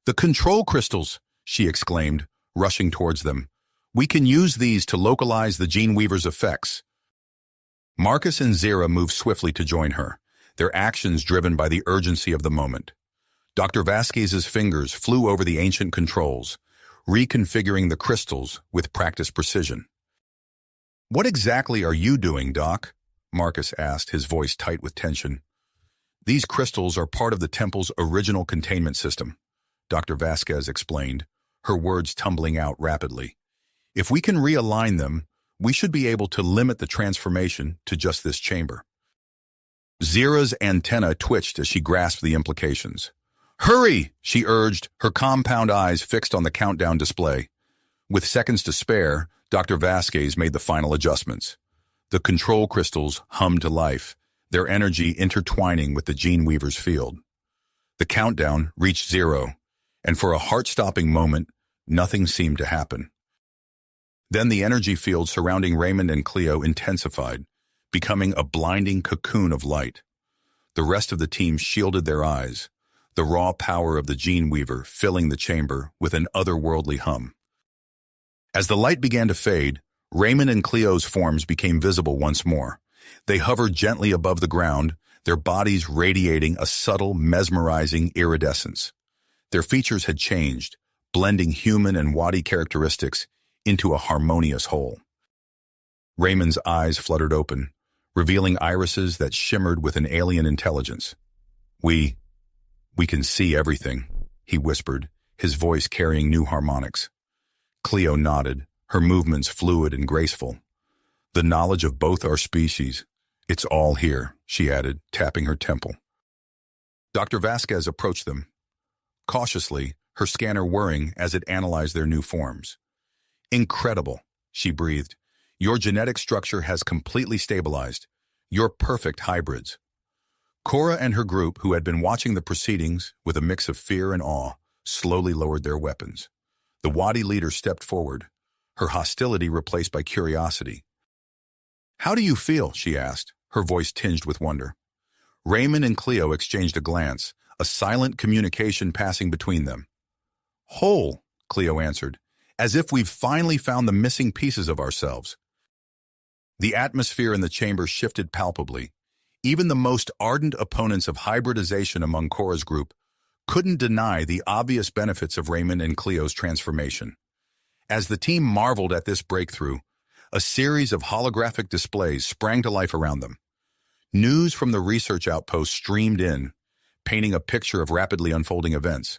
S1: The control crystals, she exclaimed, rushing towards them. We can use these to localize the gene weaver's effects. Marcus and Zira moved swiftly to join her, their actions driven by the urgency of the moment. Dr. Vasquez's fingers flew over the ancient controls, reconfiguring the crystals with practiced precision. What exactly are you doing, Doc? Marcus asked, his voice tight with tension. These crystals are part of the temple's original containment system, Dr. Vasquez explained, her words tumbling out rapidly. If we can realign them, we should be able to limit the transformation to just this chamber. Zira's antenna twitched as she grasped the implications. Hurry, she urged, her compound eyes fixed on the countdown display. With seconds to spare, Dr. Vasquez made the final adjustments. The control crystals hummed to life, their energy intertwining with the gene weaver's field. The countdown reached zero, and for a heart-stopping moment, nothing seemed to happen. Then the energy field surrounding Raymond and Cleo intensified, becoming a blinding cocoon of light. The rest of the team shielded their eyes, the raw power of the gene weaver filling the chamber with an otherworldly hum. As the light began to fade, Raymond and Cleo's forms became visible once more. They hovered gently above the ground, their bodies radiating a subtle, mesmerizing iridescence. Their features had changed, blending human and Wadi characteristics into a harmonious whole. Raymond's eyes fluttered open, revealing irises that shimmered with an alien intelligence. We can see everything, he whispered, his voice carrying new harmonics. Cleo nodded, her movements fluid and graceful. The knowledge of both our species, it's all here, she added, tapping her temple. Dr. Vasquez approached them. Cautiously, her scanner whirring as it analyzed their new forms. "Incredible," she breathed. "Your genetic structure has completely stabilized. You're perfect hybrids." Cora and her group, who had been watching the proceedings with a mix of fear and awe, slowly lowered their weapons. The Wadi leader stepped forward, her hostility replaced by curiosity. "How do you feel?" she asked, her voice tinged with wonder. Raymond and Cleo exchanged a glance, a silent communication passing between them. "Whole," Cleo answered, "as if we've finally found the missing pieces of ourselves." The atmosphere in the chamber shifted palpably. Even the most ardent opponents of hybridization among Cora's group couldn't deny the obvious benefits of Raymond and Cleo's transformation. As the team marveled at this breakthrough, a series of holographic displays sprang to life around them. News from the research outpost streamed in, painting a picture of rapidly unfolding events.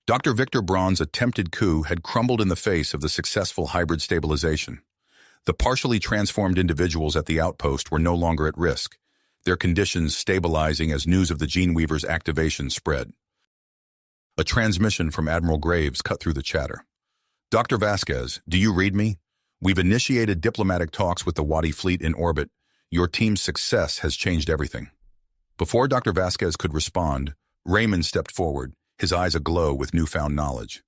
S1: Dr. Victor Braun's attempted coup had crumbled in the face of the successful hybrid stabilization. The partially transformed individuals at the outpost were no longer at risk, their conditions stabilizing as news of the Gene Weaver's activation spread. A transmission from Admiral Graves cut through the chatter. "Dr. Vasquez, do you read me? We've initiated diplomatic talks with the Wadi fleet in orbit. Your team's success has changed everything." Before Dr. Vasquez could respond, Raymond stepped forward, his eyes aglow with newfound knowledge.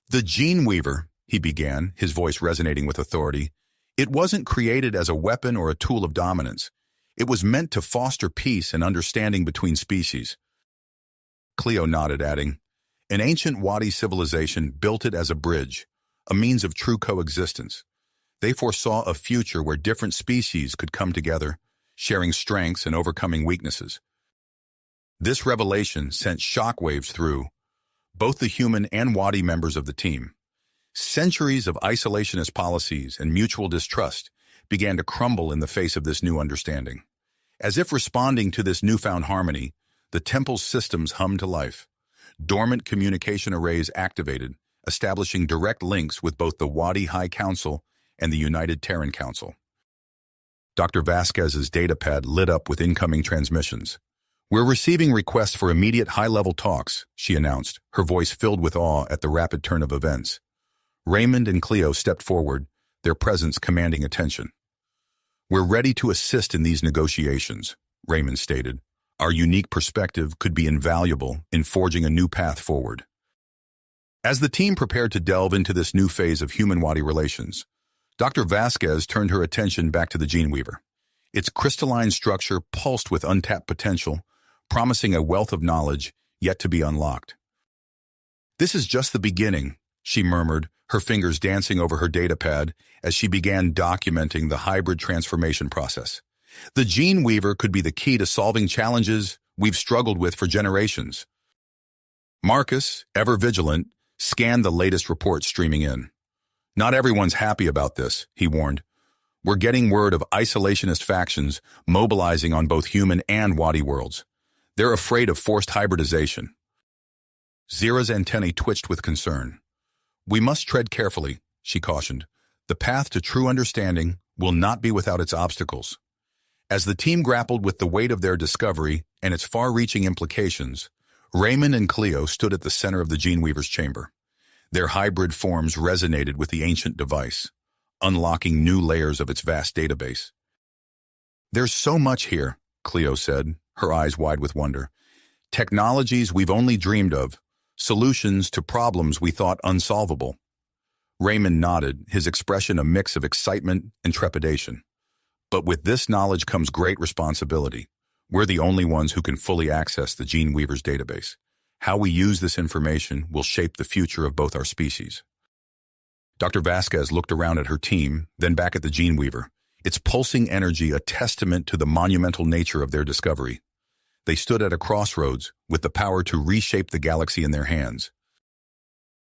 S1: "The Gene Weaver," he began, his voice resonating with authority, "it wasn't created as a weapon or a tool of dominance. It was meant to foster peace and understanding between species." Cleo nodded, adding, "An ancient Wadi civilization built it as a bridge, a means of true coexistence. They foresaw a future where different species could come together, sharing strengths and overcoming weaknesses." This revelation sent shockwaves through both the human and Wadi members of the team. Centuries of isolationist policies and mutual distrust began to crumble in the face of this new understanding. As if responding to this newfound harmony, the temple's systems hummed to life. Dormant communication arrays activated, establishing direct links with both the Wadi High Council and the United Terran Council. Dr. Vasquez's datapad lit up with incoming transmissions. "We're receiving requests for immediate high-level talks," she announced, her voice filled with awe at the rapid turn of events. Raymond and Cleo stepped forward, their presence commanding attention. "We're ready to assist in these negotiations," Raymond stated. "Our unique perspective could be invaluable in forging a new path forward." As the team prepared to delve into this new phase of human-Wadi relations, Dr. Vasquez turned her attention back to the Gene Weaver. Its crystalline structure pulsed with untapped potential, promising a wealth of knowledge yet to be unlocked. "This is just the beginning," she murmured, her fingers dancing over her datapad as she began documenting the hybrid transformation process. "The Gene Weaver could be the key to solving challenges we've struggled with for generations." Marcus, ever vigilant, scanned the latest reports streaming in. "Not everyone's happy about this," he warned. "We're getting word of isolationist factions mobilizing on both human and Wadi worlds. They're afraid of forced hybridization." Zira's antennae twitched with concern. "We must tread carefully," she cautioned. "The path to true understanding will not be without its obstacles." As the team grappled with the weight of their discovery and its far-reaching implications, Raymond and Cleo stood at the center of the Gene Weaver's chamber. Their hybrid forms resonated with the ancient device, unlocking new layers of its vast database. "There's so much here," Cleo said, her eyes wide with wonder. "Technologies we've only dreamed of, solutions to problems we thought unsolvable." Raymond nodded, his expression a mix of excitement and trepidation. "But with this knowledge comes great responsibility. We're the only ones who can fully access the Gene Weaver's database. How we use this information will shape the future of both our species." Dr. Vasquez looked around at her team, then back at the Gene Weaver, its pulsing energy a testament to the monumental nature of their discovery. They stood at a crossroads, with the power to reshape the galaxy in their hands.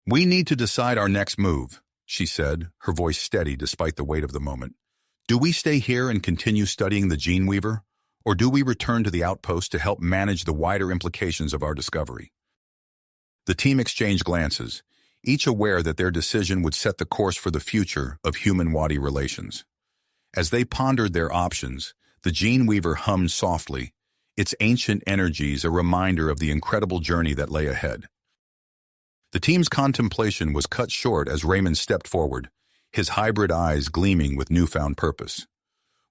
S1: "We need to decide our next move," she said, her voice steady despite the weight of the moment. "Do we stay here and continue studying the Gene Weaver, or do we return to the outpost to help manage the wider implications of our discovery?" The team exchanged glances, each aware that their decision would set the course for the future of human-Wadi relations. As they pondered their options, the Gene Weaver hummed softly, its ancient energies a reminder of the incredible journey that lay ahead. The team's contemplation was cut short as Raymond stepped forward, his hybrid eyes gleaming with newfound purpose.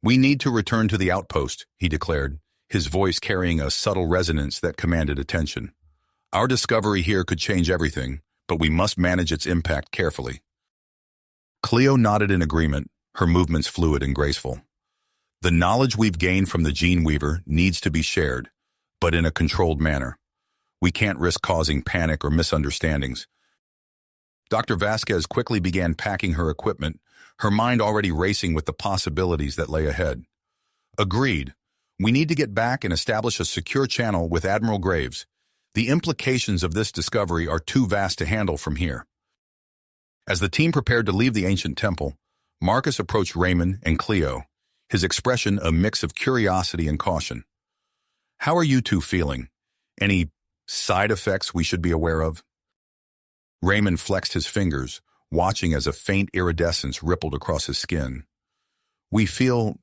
S1: "We need to return to the outpost," he declared, his voice carrying a subtle resonance that commanded attention. "Our discovery here could change everything, but we must manage its impact carefully." Cleo nodded in agreement, her movements fluid and graceful. "The knowledge we've gained from the Gene Weaver needs to be shared, but in a controlled manner. We can't risk causing panic or misunderstandings." Dr. Vasquez quickly began packing her equipment, her mind already racing with the possibilities that lay ahead. "Agreed. We need to get back and establish a secure channel with Admiral Graves. The implications of this discovery are too vast to handle from here." As the team prepared to leave the ancient temple, Marcus approached Raymond and Cleo, his expression a mix of curiosity and caution. "How are you two feeling? Any side effects we should be aware of?" Raymond flexed his fingers, watching as a faint iridescence rippled across his skin. "We feel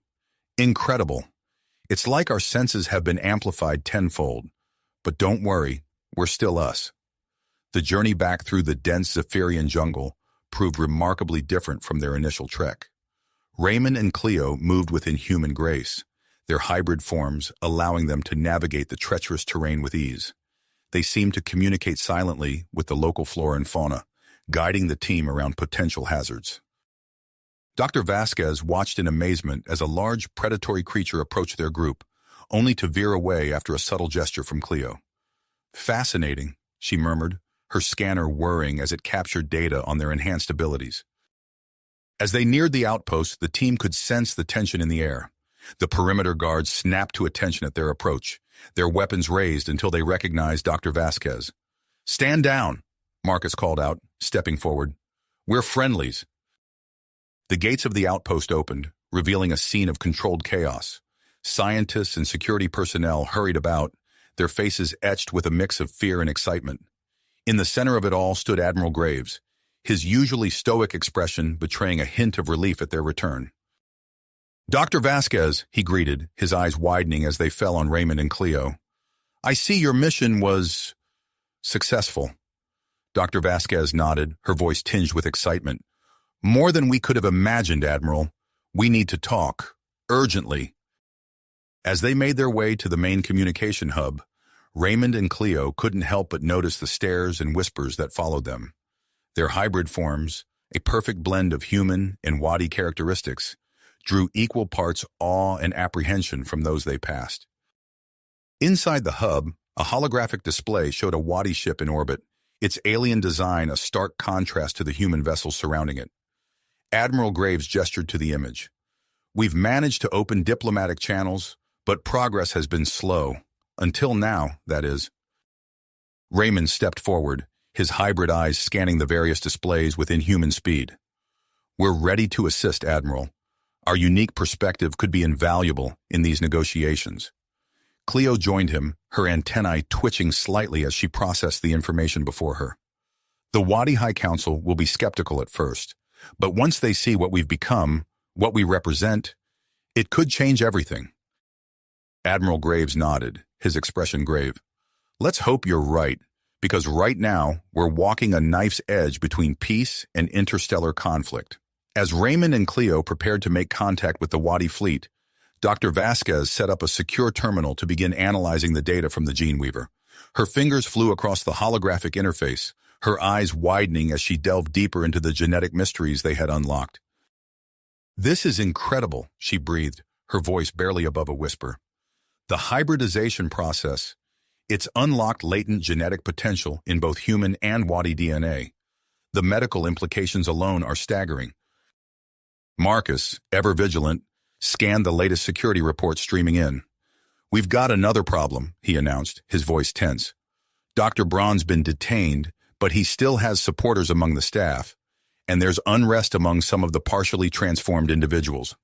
S1: incredible. It's like our senses have been amplified tenfold. But don't worry, we're still us." The journey back through the dense Zephyrian jungle proved remarkably different from their initial trek. Raymond and Cleo moved with inhuman grace, their hybrid forms allowing them to navigate the treacherous terrain with ease. They seemed to communicate silently with the local flora and fauna, guiding the team around potential hazards. Dr. Vasquez watched in amazement as a large predatory creature approached their group, only to veer away after a subtle gesture from Cleo. "Fascinating," she murmured, her scanner whirring as it captured data on their enhanced abilities. As they neared the outpost, the team could sense the tension in the air. The perimeter guards snapped to attention at their approach, their weapons raised until they recognized Dr. Vasquez. "Stand down," Marcus called out, stepping forward. "We're friendlies." The gates of the outpost opened, revealing a scene of controlled chaos. Scientists and security personnel hurried about, their faces etched with a mix of fear and excitement. In the center of it all stood Admiral Graves, his usually stoic expression betraying a hint of relief at their return. "Dr. Vasquez," he greeted, his eyes widening as they fell on Raymond and Cleo. "I see your mission was successful." Dr. Vasquez nodded, her voice tinged with excitement. "More than we could have imagined, Admiral. We need to talk, urgently." As they made their way to the main communication hub, Raymond and Cleo couldn't help but notice the stares and whispers that followed them. Their hybrid forms, a perfect blend of human and Wadi characteristics, drew equal parts awe and apprehension from those they passed. Inside the hub, a holographic display showed a Wadi ship in orbit, its alien design a stark contrast to the human vessels surrounding it. Admiral Graves gestured to the image. "We've managed to open diplomatic channels, but progress has been slow. Until now, that is." Raymond stepped forward, his hybrid eyes scanning the various displays with inhuman speed. "We're ready to assist, Admiral. Our unique perspective could be invaluable in these negotiations." Cleo joined him, her antennae twitching slightly as she processed the information before her. "The Wadi High Council will be skeptical at first, but once they see what we've become, what we represent, it could change everything." Admiral Graves nodded, his expression grave. "Let's hope you're right, because right now we're walking a knife's edge between peace and interstellar conflict." As Raymond and Cleo prepared to make contact with the Wadi fleet, Dr. Vasquez set up a secure terminal to begin analyzing the data from the Gene Weaver. Her fingers flew across the holographic interface, her eyes widening as she delved deeper into the genetic mysteries they had unlocked. "This is incredible," she breathed, her voice barely above a whisper. "The hybridization process, it's unlocked latent genetic potential in both human and Wadi DNA. The medical implications alone are staggering." Marcus, ever vigilant, scanned the latest security reports streaming in. "We've got another problem," he announced, his voice tense. "Dr. Braun's been detained, but he still has supporters among the staff, and there's unrest among some of the partially transformed individuals."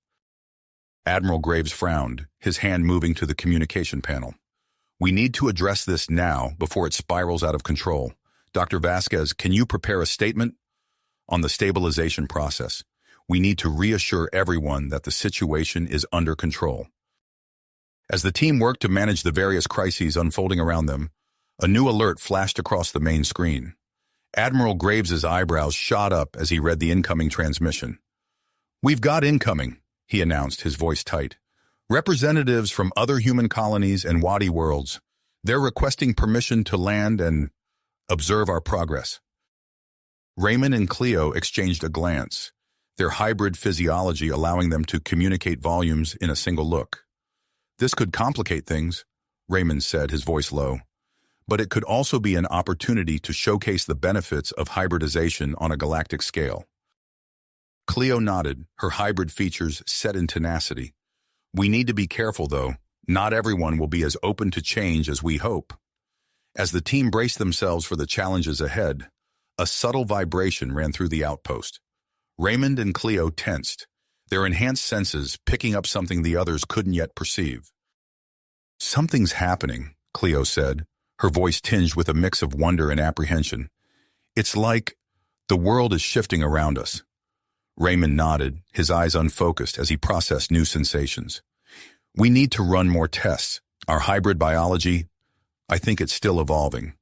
S1: Admiral Graves frowned, his hand moving to the communication panel. "We need to address this now before it spirals out of control. Dr. Vasquez, can you prepare a statement on the stabilization process? We need to reassure everyone that the situation is under control." As the team worked to manage the various crises unfolding around them, a new alert flashed across the main screen. Admiral Graves's eyebrows shot up as he read the incoming transmission. "We've got incoming," he announced, his voice tight. "Representatives from other human colonies and Wadi worlds. They're requesting permission to land and observe our progress." Raymond and Cleo exchanged a glance, their hybrid physiology allowing them to communicate volumes in a single look. "This could complicate things," Raymond said, his voice low. "But it could also be an opportunity to showcase the benefits of hybridization on a galactic scale." Cleo nodded, her hybrid features set in tenacity. "We need to be careful, though. Not everyone will be as open to change as we hope." As the team braced themselves for the challenges ahead, a subtle vibration ran through the outpost. Raymond and Cleo tensed, their enhanced senses picking up something the others couldn't yet perceive. "Something's happening," Cleo said, her voice tinged with a mix of wonder and apprehension. "It's like the world is shifting around us." Raymond nodded, his eyes unfocused as he processed new sensations. "We need to run more tests. Our hybrid biology, I think it's still evolving."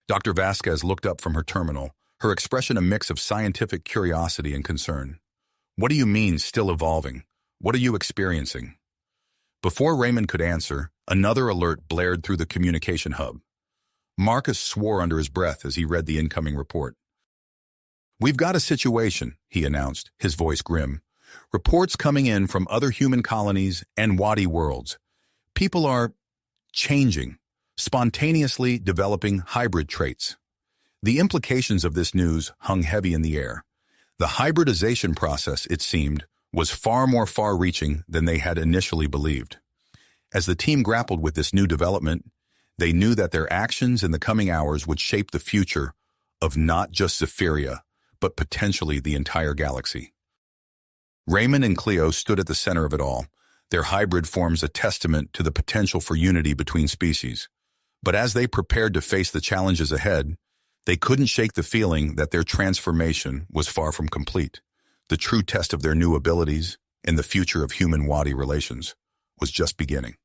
S1: Dr. Vasquez looked up from her terminal, her expression a mix of scientific curiosity and concern. "What do you mean, still evolving? What are you experiencing?" Before Raymond could answer, another alert blared through the communication hub. Marcus swore under his breath as he read the incoming report. "We've got a situation," he announced, his voice grim. "Reports coming in from other human colonies and Wadi worlds. People are changing, spontaneously developing hybrid traits." The implications of this news hung heavy in the air. The hybridization process, it seemed, was far more far-reaching than they had initially believed. As the team grappled with this new development, they knew that their actions in the coming hours would shape the future of not just Zephyria, but potentially the entire galaxy. Raymond and Cleo stood at the center of it all. Their hybrid forms a testament to the potential for unity between species. But as they prepared to face the challenges ahead, they couldn't shake the feeling that their transformation was far from complete. The true test of their new abilities and the future of human-Wadi relations was just beginning.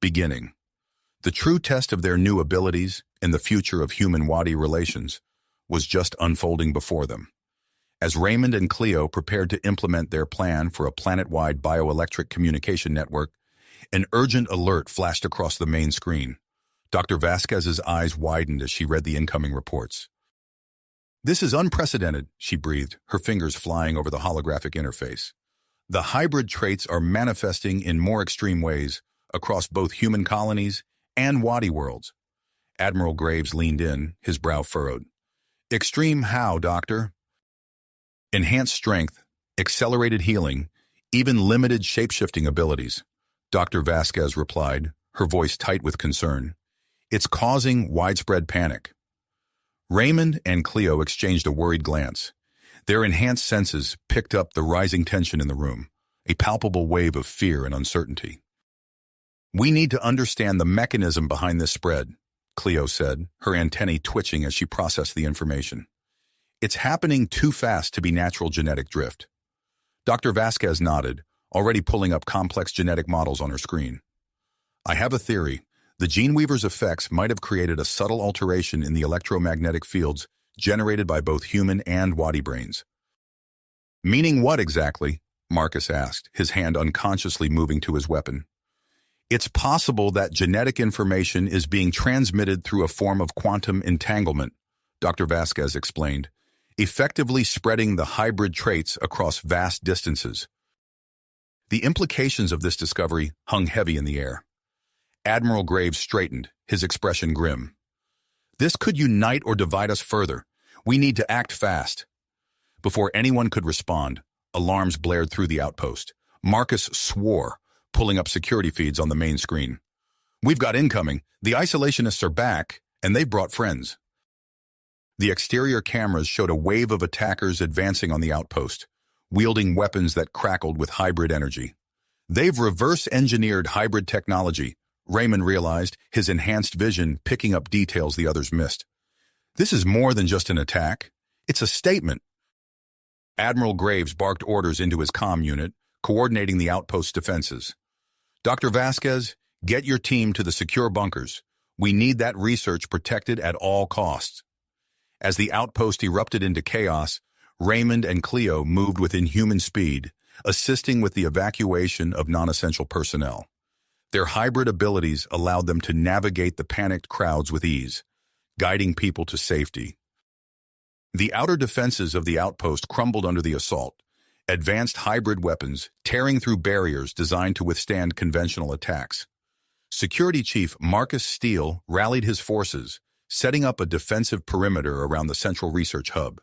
S1: The true test of their new abilities and the future of human-Wadi relations was just unfolding before them. As Raymond and Cleo prepared to implement their plan for a planet-wide bioelectric communication network, an urgent alert flashed across the main screen. Dr. Vasquez's eyes widened as she read the incoming reports. "This is unprecedented," she breathed, her fingers flying over the holographic interface. "The hybrid traits are manifesting in more extreme ways across both human colonies and Wadi worlds." Admiral Graves leaned in, his brow furrowed. "Extreme how, Doctor?" "Enhanced strength, accelerated healing, even limited shape-shifting abilities," Dr. Vasquez replied, her voice tight with concern. "It's causing widespread panic." Raymond and Cleo exchanged a worried glance. Their enhanced senses picked up the rising tension in the room, a palpable wave of fear and uncertainty. "We need to understand the mechanism behind this spread," Cleo said, her antennae twitching as she processed the information. "It's happening too fast to be natural genetic drift." Dr. Vasquez nodded, already pulling up complex genetic models on her screen. "I have a theory. The Gene Weaver's effects might have created a subtle alteration in the electromagnetic fields generated by both human and Wadi brains." "Meaning what exactly?" Marcus asked, his hand unconsciously moving to his weapon. "It's possible that genetic information is being transmitted through a form of quantum entanglement," Dr. Vasquez explained, "effectively spreading the hybrid traits across vast distances." The implications of this discovery hung heavy in the air. Admiral Graves straightened, his expression grim. "This could unite or divide us further. We need to act fast." Before anyone could respond, alarms blared through the outpost. Marcus swore, pulling up security feeds on the main screen. "We've got incoming. The isolationists are back, and they've brought friends." The exterior cameras showed a wave of attackers advancing on the outpost, wielding weapons that crackled with hybrid energy. "They've reverse-engineered hybrid technology," Raymond realized, his enhanced vision picking up details the others missed. "This is more than just an attack. It's a statement." Admiral Graves barked orders into his comm unit, coordinating the outpost's defenses. "Dr. Vasquez, get your team to the secure bunkers. We need that research protected at all costs." As the outpost erupted into chaos, Raymond and Cleo moved with inhuman speed, assisting with the evacuation of non-essential personnel. Their hybrid abilities allowed them to navigate the panicked crowds with ease, guiding people to safety. The outer defenses of the outpost crumbled under the assault, advanced hybrid weapons tearing through barriers designed to withstand conventional attacks. Security Chief Marcus Steele rallied his forces, setting up a defensive perimeter around the central research hub.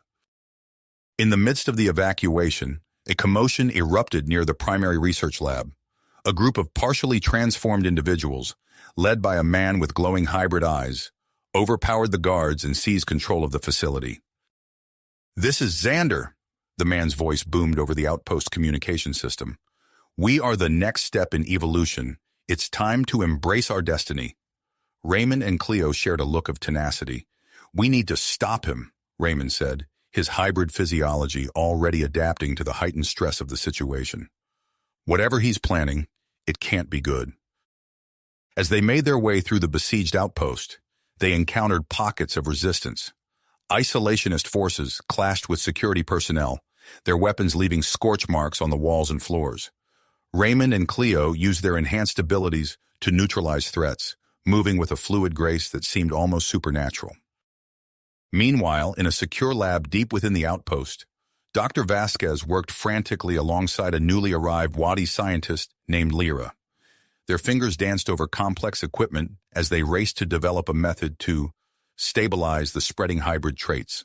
S1: In the midst of the evacuation, a commotion erupted near the primary research lab. A group of partially transformed individuals, led by a man with glowing hybrid eyes, overpowered the guards and seized control of the facility. "This is Xander," the man's voice boomed over the outpost communication system. "We are the next step in evolution. It's time to embrace our destiny." Raymond and Cleo shared a look of tenacity. "We need to stop him," Raymond said, his hybrid physiology already adapting to the heightened stress of the situation. "Whatever he's planning, it can't be good." As they made their way through the besieged outpost, they encountered pockets of resistance. Isolationist forces clashed with security personnel, their weapons leaving scorch marks on the walls and floors. Raymond and Cleo used their enhanced abilities to neutralize threats, moving with a fluid grace that seemed almost supernatural. Meanwhile, in a secure lab deep within the outpost, Dr. Vasquez worked frantically alongside a newly arrived Wadi scientist named Lyra. Their fingers danced over complex equipment as they raced to develop a method to stabilize the spreading hybrid traits.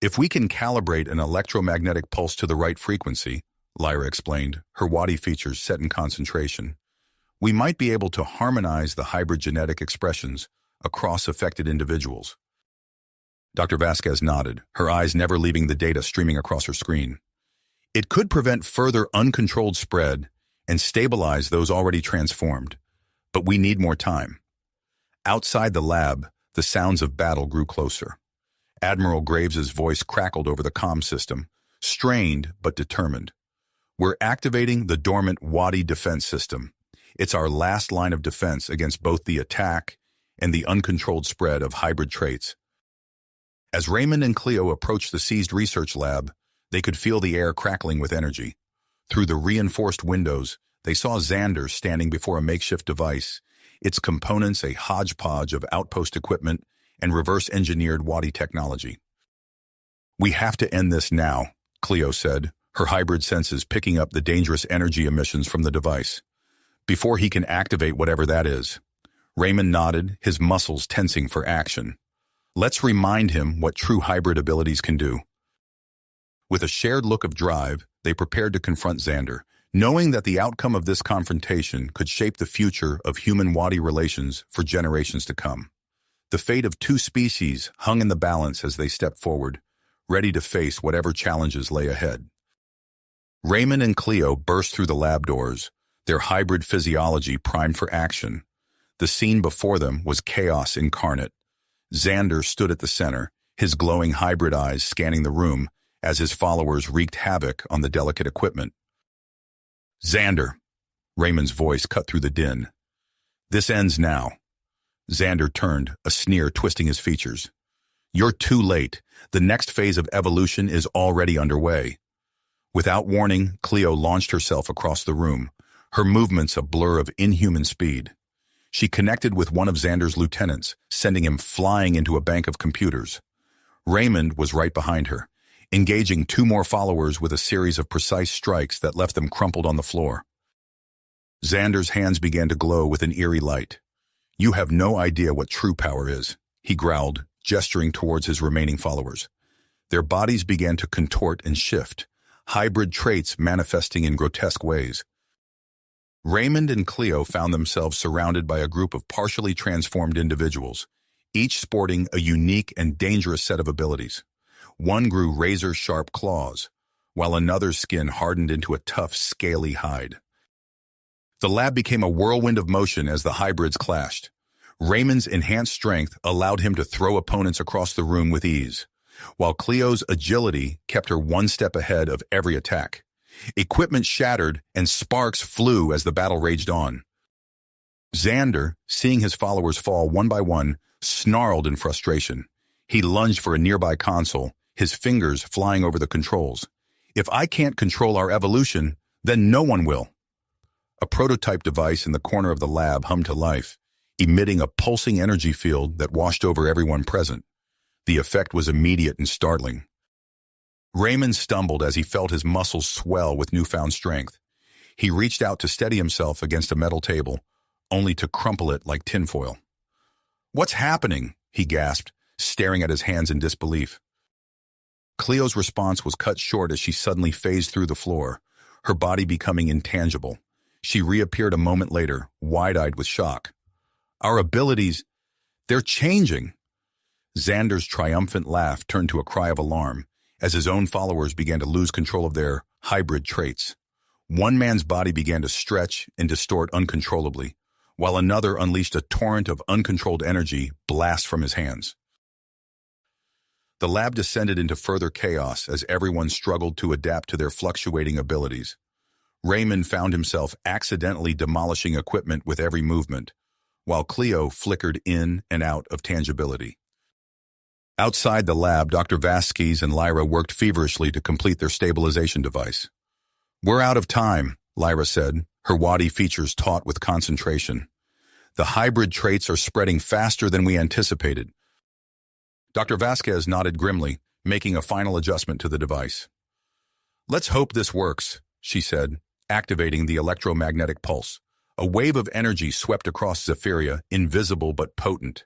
S1: "If we can calibrate an electromagnetic pulse to the right frequency," Lyra explained, her Wadi features set in concentration, "we might be able to harmonize the hybrid genetic expressions across affected individuals." Dr. Vasquez nodded, her eyes never leaving the data streaming across her screen. "It could prevent further uncontrolled spread and stabilize those already transformed, but we need more time." Outside the lab, the sounds of battle grew closer. Admiral Graves's voice crackled over the comm system, strained but determined. "We're activating the dormant Wadi defense system. It's our last line of defense against both the attack and the uncontrolled spread of hybrid traits." As Raymond and Cleo approached the seized research lab, they could feel the air crackling with energy. Through the reinforced windows, they saw Xander standing before a makeshift device, its components a hodgepodge of outpost equipment and reverse-engineered Wadi technology. "We have to end this now," Cleo said, her hybrid senses picking up the dangerous energy emissions from the device. "Before he can activate whatever that is." Raymond nodded, his muscles tensing for action. "Let's remind him what true hybrid abilities can do." With a shared look of drive, they prepared to confront Xander, knowing that the outcome of this confrontation could shape the future of human-Wadi relations for generations to come. The fate of two species hung in the balance as they stepped forward, ready to face whatever challenges lay ahead. Raymond and Cleo burst through the lab doors, their hybrid physiology primed for action. The scene before them was chaos incarnate. Xander stood at the center, his glowing hybrid eyes scanning the room as his followers wreaked havoc on the delicate equipment. "Xander," Raymond's voice cut through the din. "This ends now." Xander turned, a sneer twisting his features. "You're too late. The next phase of evolution is already underway." Without warning, Cleo launched herself across the room, her movements a blur of inhuman speed. She connected with one of Xander's lieutenants, sending him flying into a bank of computers. Raymond was right behind her, engaging two more followers with a series of precise strikes that left them crumpled on the floor. Xander's hands began to glow with an eerie light. "You have no idea what true power is," he growled, gesturing towards his remaining followers. Their bodies began to contort and shift, hybrid traits manifesting in grotesque ways. Raymond and Cleo found themselves surrounded by a group of partially transformed individuals, each sporting a unique and dangerous set of abilities. One grew razor-sharp claws, while another's skin hardened into a tough, scaly hide. The lab became a whirlwind of motion as the hybrids clashed. Raymond's enhanced strength allowed him to throw opponents across the room with ease, while Cleo's agility kept her one step ahead of every attack. Equipment shattered and sparks flew as the battle raged on. Xander, seeing his followers fall one by one, snarled in frustration. He lunged for a nearby console, his fingers flying over the controls. If I can't control our evolution, then no one will. A prototype device in the corner of the lab hummed to life, emitting a pulsing energy field that washed over everyone present. The effect was immediate and startling. Raymond stumbled as he felt his muscles swell with newfound strength. He reached out to steady himself against a metal table, only to crumple it like tinfoil. "What's happening?" he gasped, staring at his hands in disbelief. Cleo's response was cut short as she suddenly phased through the floor, her body becoming intangible. She reappeared a moment later, wide-eyed with shock. "Our abilities, they're changing." Xander's triumphant laugh turned to a cry of alarm as his own followers began to lose control of their hybrid traits. One man's body began to stretch and distort uncontrollably, while another unleashed a torrent of uncontrolled energy blast from his hands. The lab descended into further chaos as everyone struggled to adapt to their fluctuating abilities. Raymond found himself accidentally demolishing equipment with every movement, while Cleo flickered in and out of tangibility. Outside the lab, Dr. Vasquez and Lyra worked feverishly to complete their stabilization device. "We're out of time," Lyra said, her wadi features taut with concentration. "The hybrid traits are spreading faster than we anticipated." Dr. Vasquez nodded grimly, making a final adjustment to the device. "Let's hope this works," she said, activating the electromagnetic pulse. A wave of energy swept across Zephyria, invisible but potent.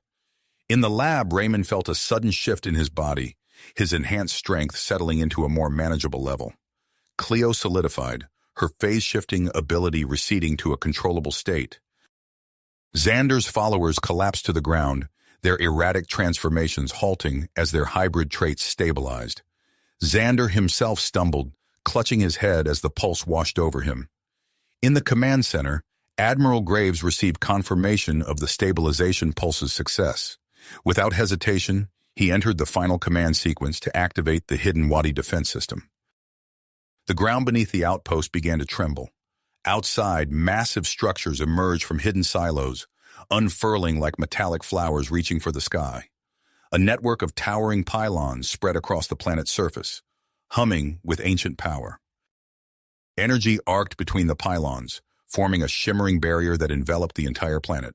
S1: In the lab, Raymond felt a sudden shift in his body, his enhanced strength settling into a more manageable level. Cleo solidified, her phase-shifting ability receding to a controllable state. Xander's followers collapsed to the ground, their erratic transformations halting as their hybrid traits stabilized. Xander himself stumbled, clutching his head as the pulse washed over him. In the command center, Admiral Graves received confirmation of the stabilization pulse's success. Without hesitation, he entered the final command sequence to activate the hidden Wadi defense system. The ground beneath the outpost began to tremble. Outside, massive structures emerged from hidden silos, unfurling like metallic flowers reaching for the sky. A network of towering pylons spread across the planet's surface, humming with ancient power. Energy arced between the pylons, forming a shimmering barrier that enveloped the entire planet.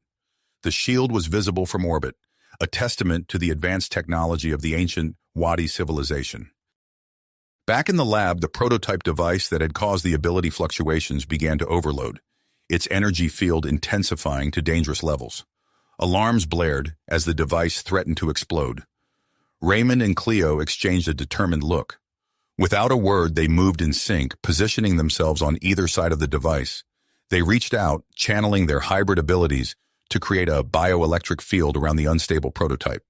S1: The shield was visible from orbit, a testament to the advanced technology of the ancient Wadi civilization. Back in the lab, the prototype device that had caused the ability fluctuations began to overload, its energy field intensifying to dangerous levels. Alarms blared as the device threatened to explode. Raymond and Cleo exchanged a determined look. Without a word, they moved in sync, positioning themselves on either side of the device. They reached out, channeling their hybrid abilities to create a bioelectric field around the unstable prototype.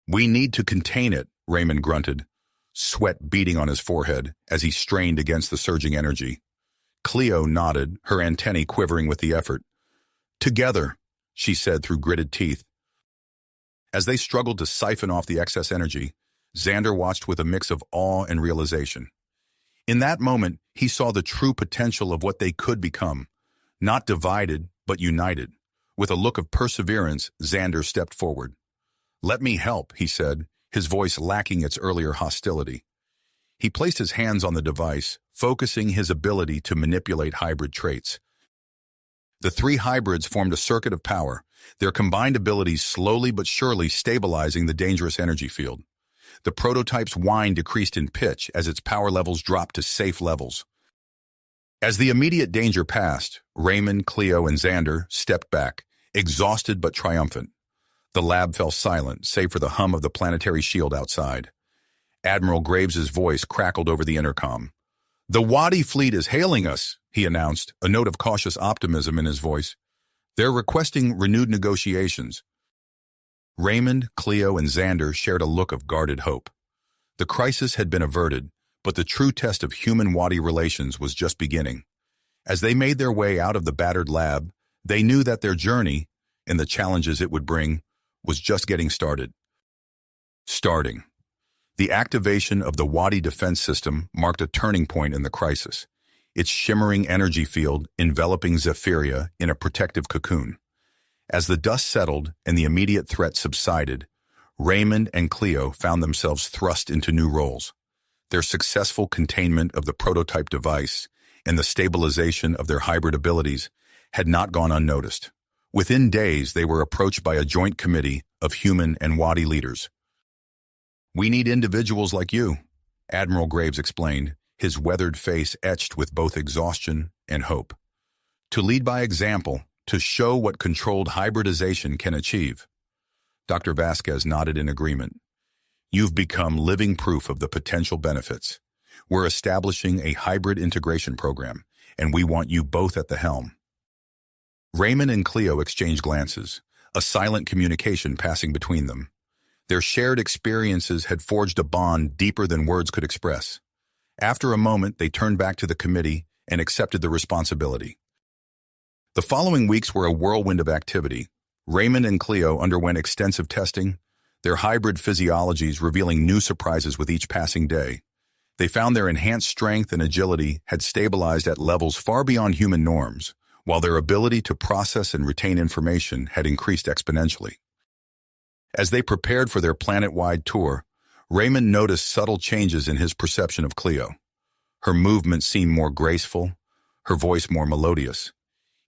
S1: "We need to contain it," Raymond grunted, sweat beading on his forehead as he strained against the surging energy. Cleo nodded, her antennae quivering with the effort. "Together," she said through gritted teeth. As they struggled to siphon off the excess energy, Xander watched with a mix of awe and realization. In that moment, he saw the true potential of what they could become, not divided, but united. With a look of perseverance, Xander stepped forward. "Let me help," he said, his voice lacking its earlier hostility. He placed his hands on the device, focusing his ability to manipulate hybrid traits. The three hybrids formed a circuit of power, their combined abilities slowly but surely stabilizing the dangerous energy field. The prototype's whine decreased in pitch as its power levels dropped to safe levels. As the immediate danger passed, Raymond, Cleo, and Xander stepped back, exhausted but triumphant. The lab fell silent, save for the hum of the planetary shield outside. Admiral Graves's voice crackled over the intercom. "The Wadi fleet is hailing us," he announced, a note of cautious optimism in his voice. "They're requesting renewed negotiations." Raymond, Cleo, and Xander shared a look of guarded hope. The crisis had been averted, but the true test of human-Wadi relations was just beginning. As they made their way out of the battered lab, they knew that their journey, and the challenges it would bring, was just getting started. The activation of the Wadi defense system marked a turning point in the crisis, its shimmering energy field enveloping Zephyria in a protective cocoon. As the dust settled and the immediate threat subsided, Raymond and Cleo found themselves thrust into new roles. Their successful containment of the prototype device and the stabilization of their hybrid abilities had not gone unnoticed. Within days, they were approached by a joint committee of human and Wadi leaders. "We need individuals like you," Admiral Graves explained, his weathered face etched with both exhaustion and hope. "To lead by example, to show what controlled hybridization can achieve." Dr. Vasquez nodded in agreement. "You've become living proof of the potential benefits. We're establishing a hybrid integration program, and we want you both at the helm." Raymond and Cleo exchanged glances, a silent communication passing between them. Their shared experiences had forged a bond deeper than words could express. After a moment, they turned back to the committee and accepted the responsibility. The following weeks were a whirlwind of activity. Raymond and Cleo underwent extensive testing, their hybrid physiologies revealing new surprises with each passing day. They found their enhanced strength and agility had stabilized at levels far beyond human norms, while their ability to process and retain information had increased exponentially. As they prepared for their planet-wide tour, Raymond noticed subtle changes in his perception of Cleo. Her movements seemed more graceful, her voice more melodious.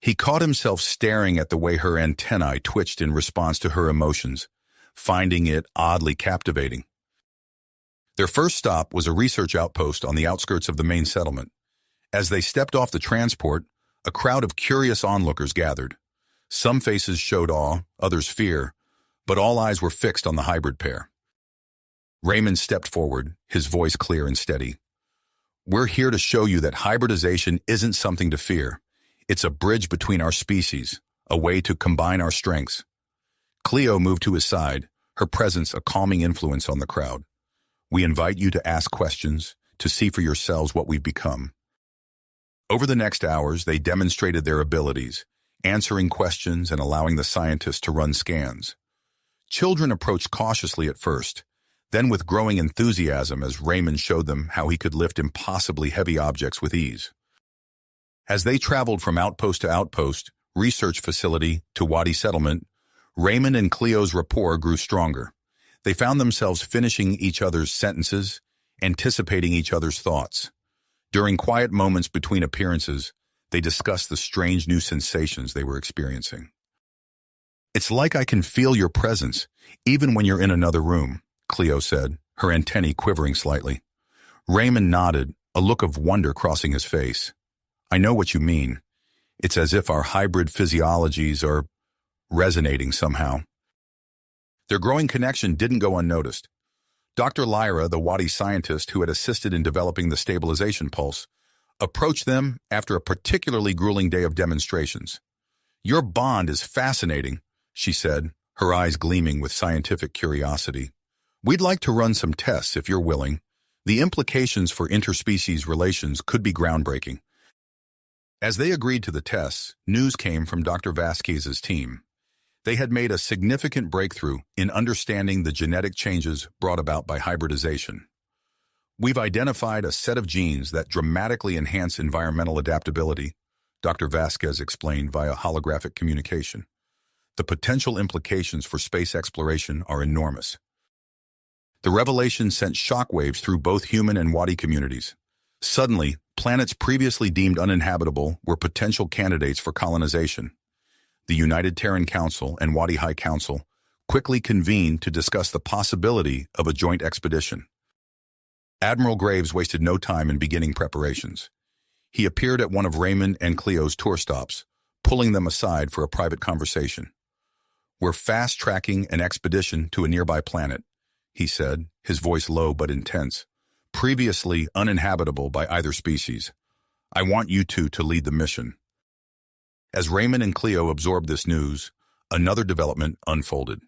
S1: He caught himself staring at the way her antennae twitched in response to her emotions, finding it oddly captivating. Their first stop was a research outpost on the outskirts of the main settlement. As they stepped off the transport, a crowd of curious onlookers gathered. Some faces showed awe, others fear, but all eyes were fixed on the hybrid pair. Raymond stepped forward, his voice clear and steady. "We're here to show you that hybridization isn't something to fear. It's a bridge between our species, a way to combine our strengths." Cleo moved to his side, her presence a calming influence on the crowd. "We invite you to ask questions, to see for yourselves what we've become." Over the next hours, they demonstrated their abilities, answering questions and allowing the scientists to run scans. Children approached cautiously at first, then with growing enthusiasm as Raymond showed them how he could lift impossibly heavy objects with ease. As they traveled from outpost to outpost, research facility to Wadi settlement, Raymond and Cleo's rapport grew stronger. They found themselves finishing each other's sentences, anticipating each other's thoughts. During quiet moments between appearances, they discussed the strange new sensations they were experiencing. "It's like I can feel your presence, even when you're in another room," Cleo said, her antennae quivering slightly. Raymond nodded, a look of wonder crossing his face. "I know what you mean. It's as if our hybrid physiologies are resonating somehow." Their growing connection didn't go unnoticed. Dr. Lyra, the Wadi scientist who had assisted in developing the stabilization pulse, approached them after a particularly grueling day of demonstrations. "Your bond is fascinating," she said, her eyes gleaming with scientific curiosity. "We'd like to run some tests if you're willing. The implications for interspecies relations could be groundbreaking." As they agreed to the tests, news came from Dr. Vasquez's team. They had made a significant breakthrough in understanding the genetic changes brought about by hybridization. "We've identified a set of genes that dramatically enhance environmental adaptability," Dr. Vasquez explained via holographic communication. "The potential implications for space exploration are enormous." The revelation sent shockwaves through both human and Wadi communities. Suddenly, planets previously deemed uninhabitable were potential candidates for colonization. The United Terran Council and Wadi High Council quickly convened to discuss the possibility of a joint expedition. Admiral Graves wasted no time in beginning preparations. He appeared at one of Raymond and Cleo's tour stops, pulling them aside for a private conversation. "We're fast-tracking an expedition to a nearby planet," he said, his voice low but intense, "previously uninhabitable by either species. I want you two to lead the mission." As Raymond and Cleo absorbed this news, another development unfolded.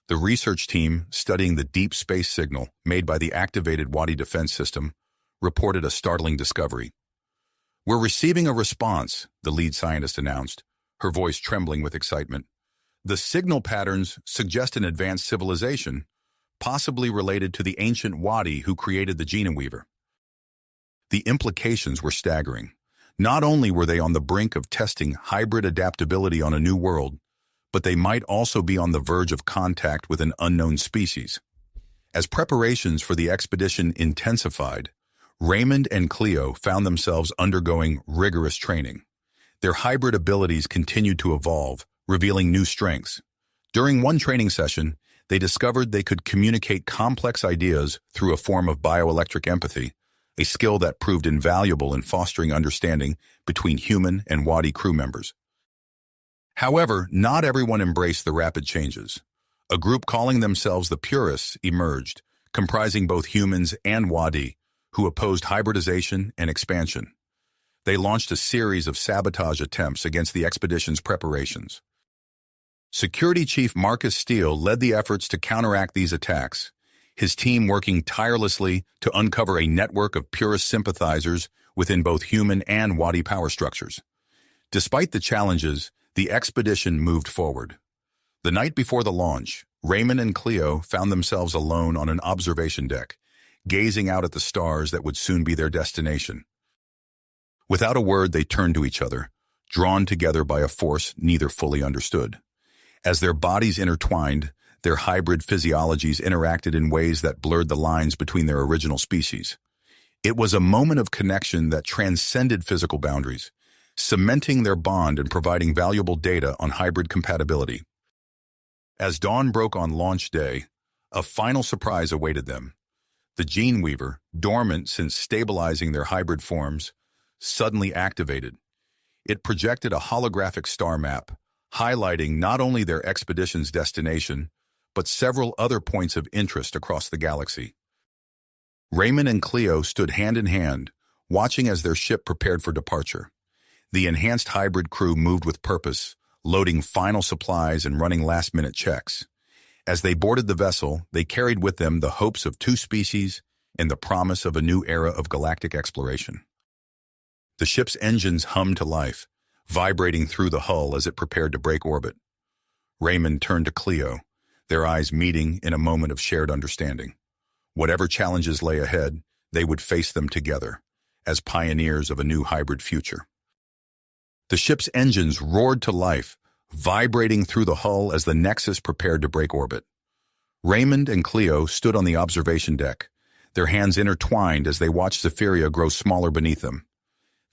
S1: The research team studying the deep space signal made by the activated Wadi defense system reported a startling discovery. "We're receiving a response," the lead scientist announced, her voice trembling with excitement. "The signal patterns suggest an advanced civilization, possibly related to the ancient Wadi who created the Geneweaver." The implications were staggering. Not only were they on the brink of testing hybrid adaptability on a new world, but they might also be on the verge of contact with an unknown species. As preparations for the expedition intensified, Raymond and Cleo found themselves undergoing rigorous training. Their hybrid abilities continued to evolve, revealing new strengths. During one training session, they discovered they could communicate complex ideas through a form of bioelectric empathy, a skill that proved invaluable in fostering understanding between human and Wadi crew members. However, not everyone embraced the rapid changes. A group calling themselves the Purists emerged, comprising both humans and Wadi, who opposed hybridization and expansion. They launched a series of sabotage attempts against the expedition's preparations. Security Chief Marcus Steele led the efforts to counteract these attacks, his team working tirelessly to uncover a network of Purist sympathizers within both human and Wadi power structures. Despite the challenges, the expedition moved forward. The night before the launch, Raymond and Cleo found themselves alone on an observation deck, gazing out at the stars that would soon be their destination. Without a word, they turned to each other, drawn together by a force neither fully understood. As their bodies intertwined, their hybrid physiologies interacted in ways that blurred the lines between their original species. It was a moment of connection that transcended physical boundaries, cementing their bond and providing valuable data on hybrid compatibility. As dawn broke on launch day, a final surprise awaited them. The Gene Weaver, dormant since stabilizing their hybrid forms, suddenly activated. It projected a holographic star map, highlighting not only their expedition's destination, but several other points of interest across the galaxy. Raymond and Cleo stood hand in hand, watching as their ship prepared for departure. The enhanced hybrid crew moved with purpose, loading final supplies and running last-minute checks. As they boarded the vessel, they carried with them the hopes of two species and the promise of a new era of galactic exploration. The ship's engines hummed to life, vibrating through the hull as it prepared to break orbit. Raymond turned to Cleo, their eyes meeting in a moment of shared understanding. Whatever challenges lay ahead, they would face them together, as pioneers of a new hybrid future. The ship's engines roared to life, vibrating through the hull as the Nexus prepared to break orbit. Raymond and Cleo stood on the observation deck, their hands intertwined as they watched Zephyria grow smaller beneath them.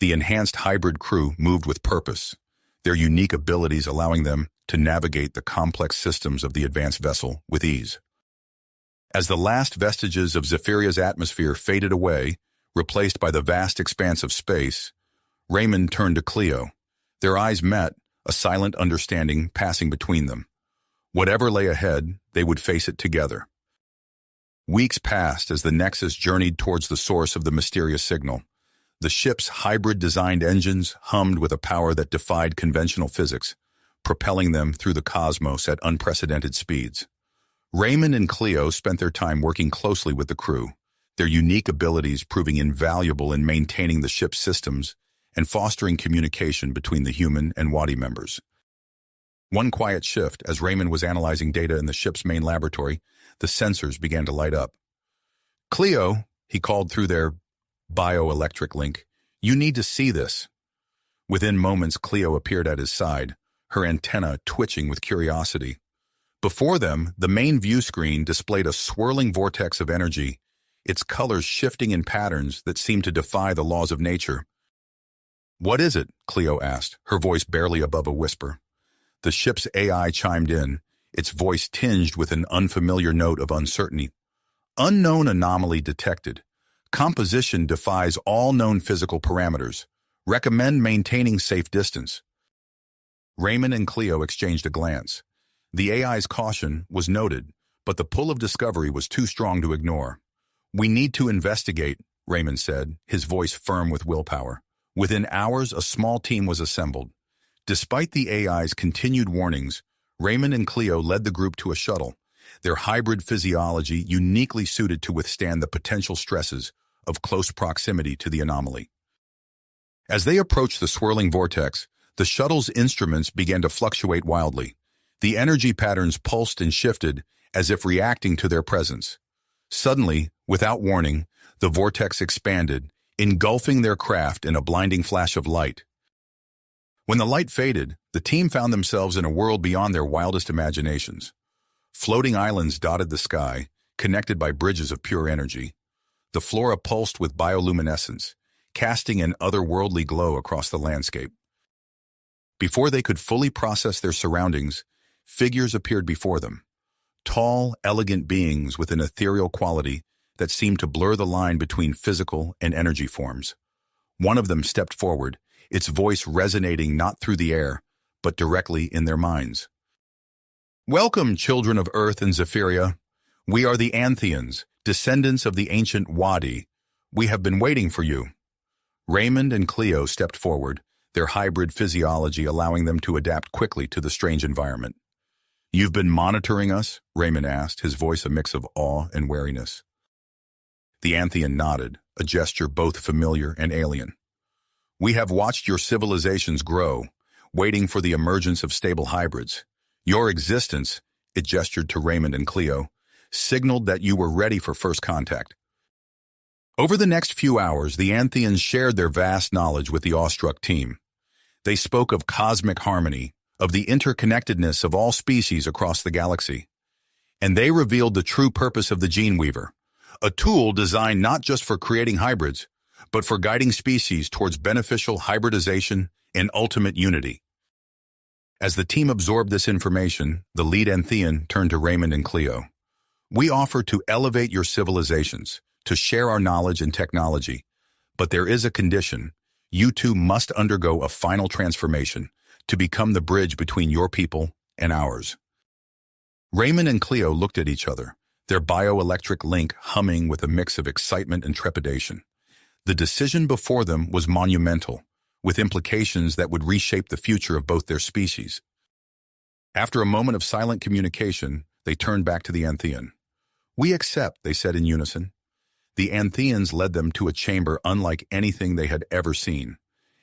S1: The enhanced hybrid crew moved with purpose, their unique abilities allowing them to navigate the complex systems of the advanced vessel with ease. As the last vestiges of Zephyria's atmosphere faded away, replaced by the vast expanse of space, Raymond turned to Cleo. Their eyes met, a silent understanding passing between them. Whatever lay ahead, they would face it together. Weeks passed as the Nexus journeyed towards the source of the mysterious signal. The ship's hybrid-designed engines hummed with a power that defied conventional physics, propelling them through the cosmos at unprecedented speeds. Raymond and Cleo spent their time working closely with the crew, their unique abilities proving invaluable in maintaining the ship's systems and fostering communication between the human and Wadi members. One quiet shift, as Raymond was analyzing data in the ship's main laboratory, the sensors began to light up. "Cleo," he called through their bioelectric link, "you need to see this." Within moments, Cleo appeared at his side, her antenna twitching with curiosity. Before them, the main view screen displayed a swirling vortex of energy, its colors shifting in patterns that seemed to defy the laws of nature. "What is it?" Cleo asked, her voice barely above a whisper. The ship's AI chimed in, its voice tinged with an unfamiliar note of uncertainty. "Unknown anomaly detected. Composition defies all known physical parameters. Recommend maintaining safe distance." Raymond and Cleo exchanged a glance. The AI's caution was noted, but the pull of discovery was too strong to ignore. "We need to investigate," Raymond said, his voice firm with willpower. Within hours, a small team was assembled. Despite the AI's continued warnings, Raymond and Cleo led the group to a shuttle, their hybrid physiology uniquely suited to withstand the potential stresses of close proximity to the anomaly. As they approached the swirling vortex, the shuttle's instruments began to fluctuate wildly. The energy patterns pulsed and shifted as if reacting to their presence. Suddenly, without warning, the vortex expanded, engulfing their craft in a blinding flash of light. When the light faded, the team found themselves in a world beyond their wildest imaginations. Floating islands dotted the sky, connected by bridges of pure energy. The flora pulsed with bioluminescence, casting an otherworldly glow across the landscape. Before they could fully process their surroundings, figures appeared before them. Tall, elegant beings with an ethereal quality that seemed to blur the line between physical and energy forms. One of them stepped forward, its voice resonating not through the air, but directly in their minds. "Welcome, children of Earth and Zephyria. We are the Antheons, descendants of the ancient Wadi. We have been waiting for you." Raymond and Cleo stepped forward, their hybrid physiology allowing them to adapt quickly to the strange environment. "You've been monitoring us?" Raymond asked, his voice a mix of awe and wariness. The Antheon nodded, a gesture both familiar and alien. "We have watched your civilizations grow, waiting for the emergence of stable hybrids. Your existence," it gestured to Raymond and Cleo, "signaled that you were ready for first contact." Over the next few hours, the Antheons shared their vast knowledge with the awestruck team. They spoke of cosmic harmony, of the interconnectedness of all species across the galaxy. And they revealed the true purpose of the Gene Weaver, a tool designed not just for creating hybrids, but for guiding species towards beneficial hybridization and ultimate unity. As the team absorbed this information, the lead Antheon turned to Raymond and Cleo. "We offer to elevate your civilizations, to share our knowledge and technology, but there is a condition. You two must undergo a final transformation to become the bridge between your people and ours." Raymond and Cleo looked at each other, their bioelectric link humming with a mix of excitement and trepidation. The decision before them was monumental, with implications that would reshape the future of both their species. After a moment of silent communication, they turned back to the Antheon. "We accept," they said in unison. The Antheons led them to a chamber unlike anything they had ever seen.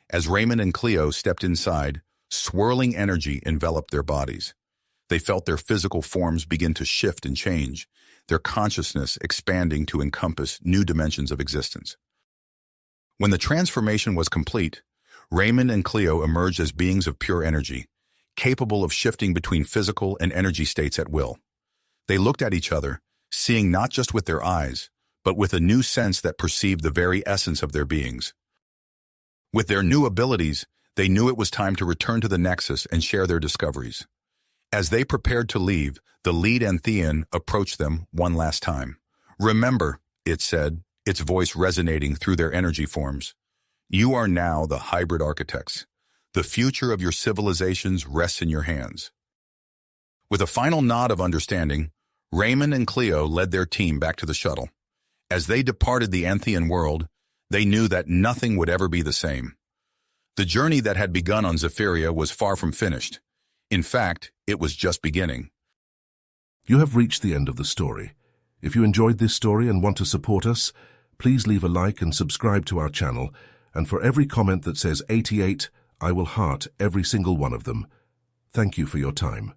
S1: As Raymond and Cleo stepped inside, swirling energy enveloped their bodies. They felt their physical forms begin to shift and change, their consciousness expanding to encompass new dimensions of existence. When the transformation was complete, Raymond and Cleo emerged as beings of pure energy, capable of shifting between physical and energy states at will. They looked at each other, seeing not just with their eyes, but with a new sense that perceived the very essence of their beings. With their new abilities, they knew it was time to return to the Nexus and share their discoveries. As they prepared to leave, the lead Antheon approached them one last time. "Remember," it said, its voice resonating through their energy forms, "you are now the hybrid architects. The future of your civilizations rests in your hands." With a final nod of understanding, Raymond and Cleo led their team back to the shuttle. As they departed the Antheon world, they knew that nothing would ever be the same. The journey that had begun on Zephyria was far from finished. In fact, it was just beginning.
S2: You have reached the end of the story. If you enjoyed this story and want to support us, please leave a like and subscribe to our channel, and for every comment that says 88, I will heart every single one of them. Thank you for your time.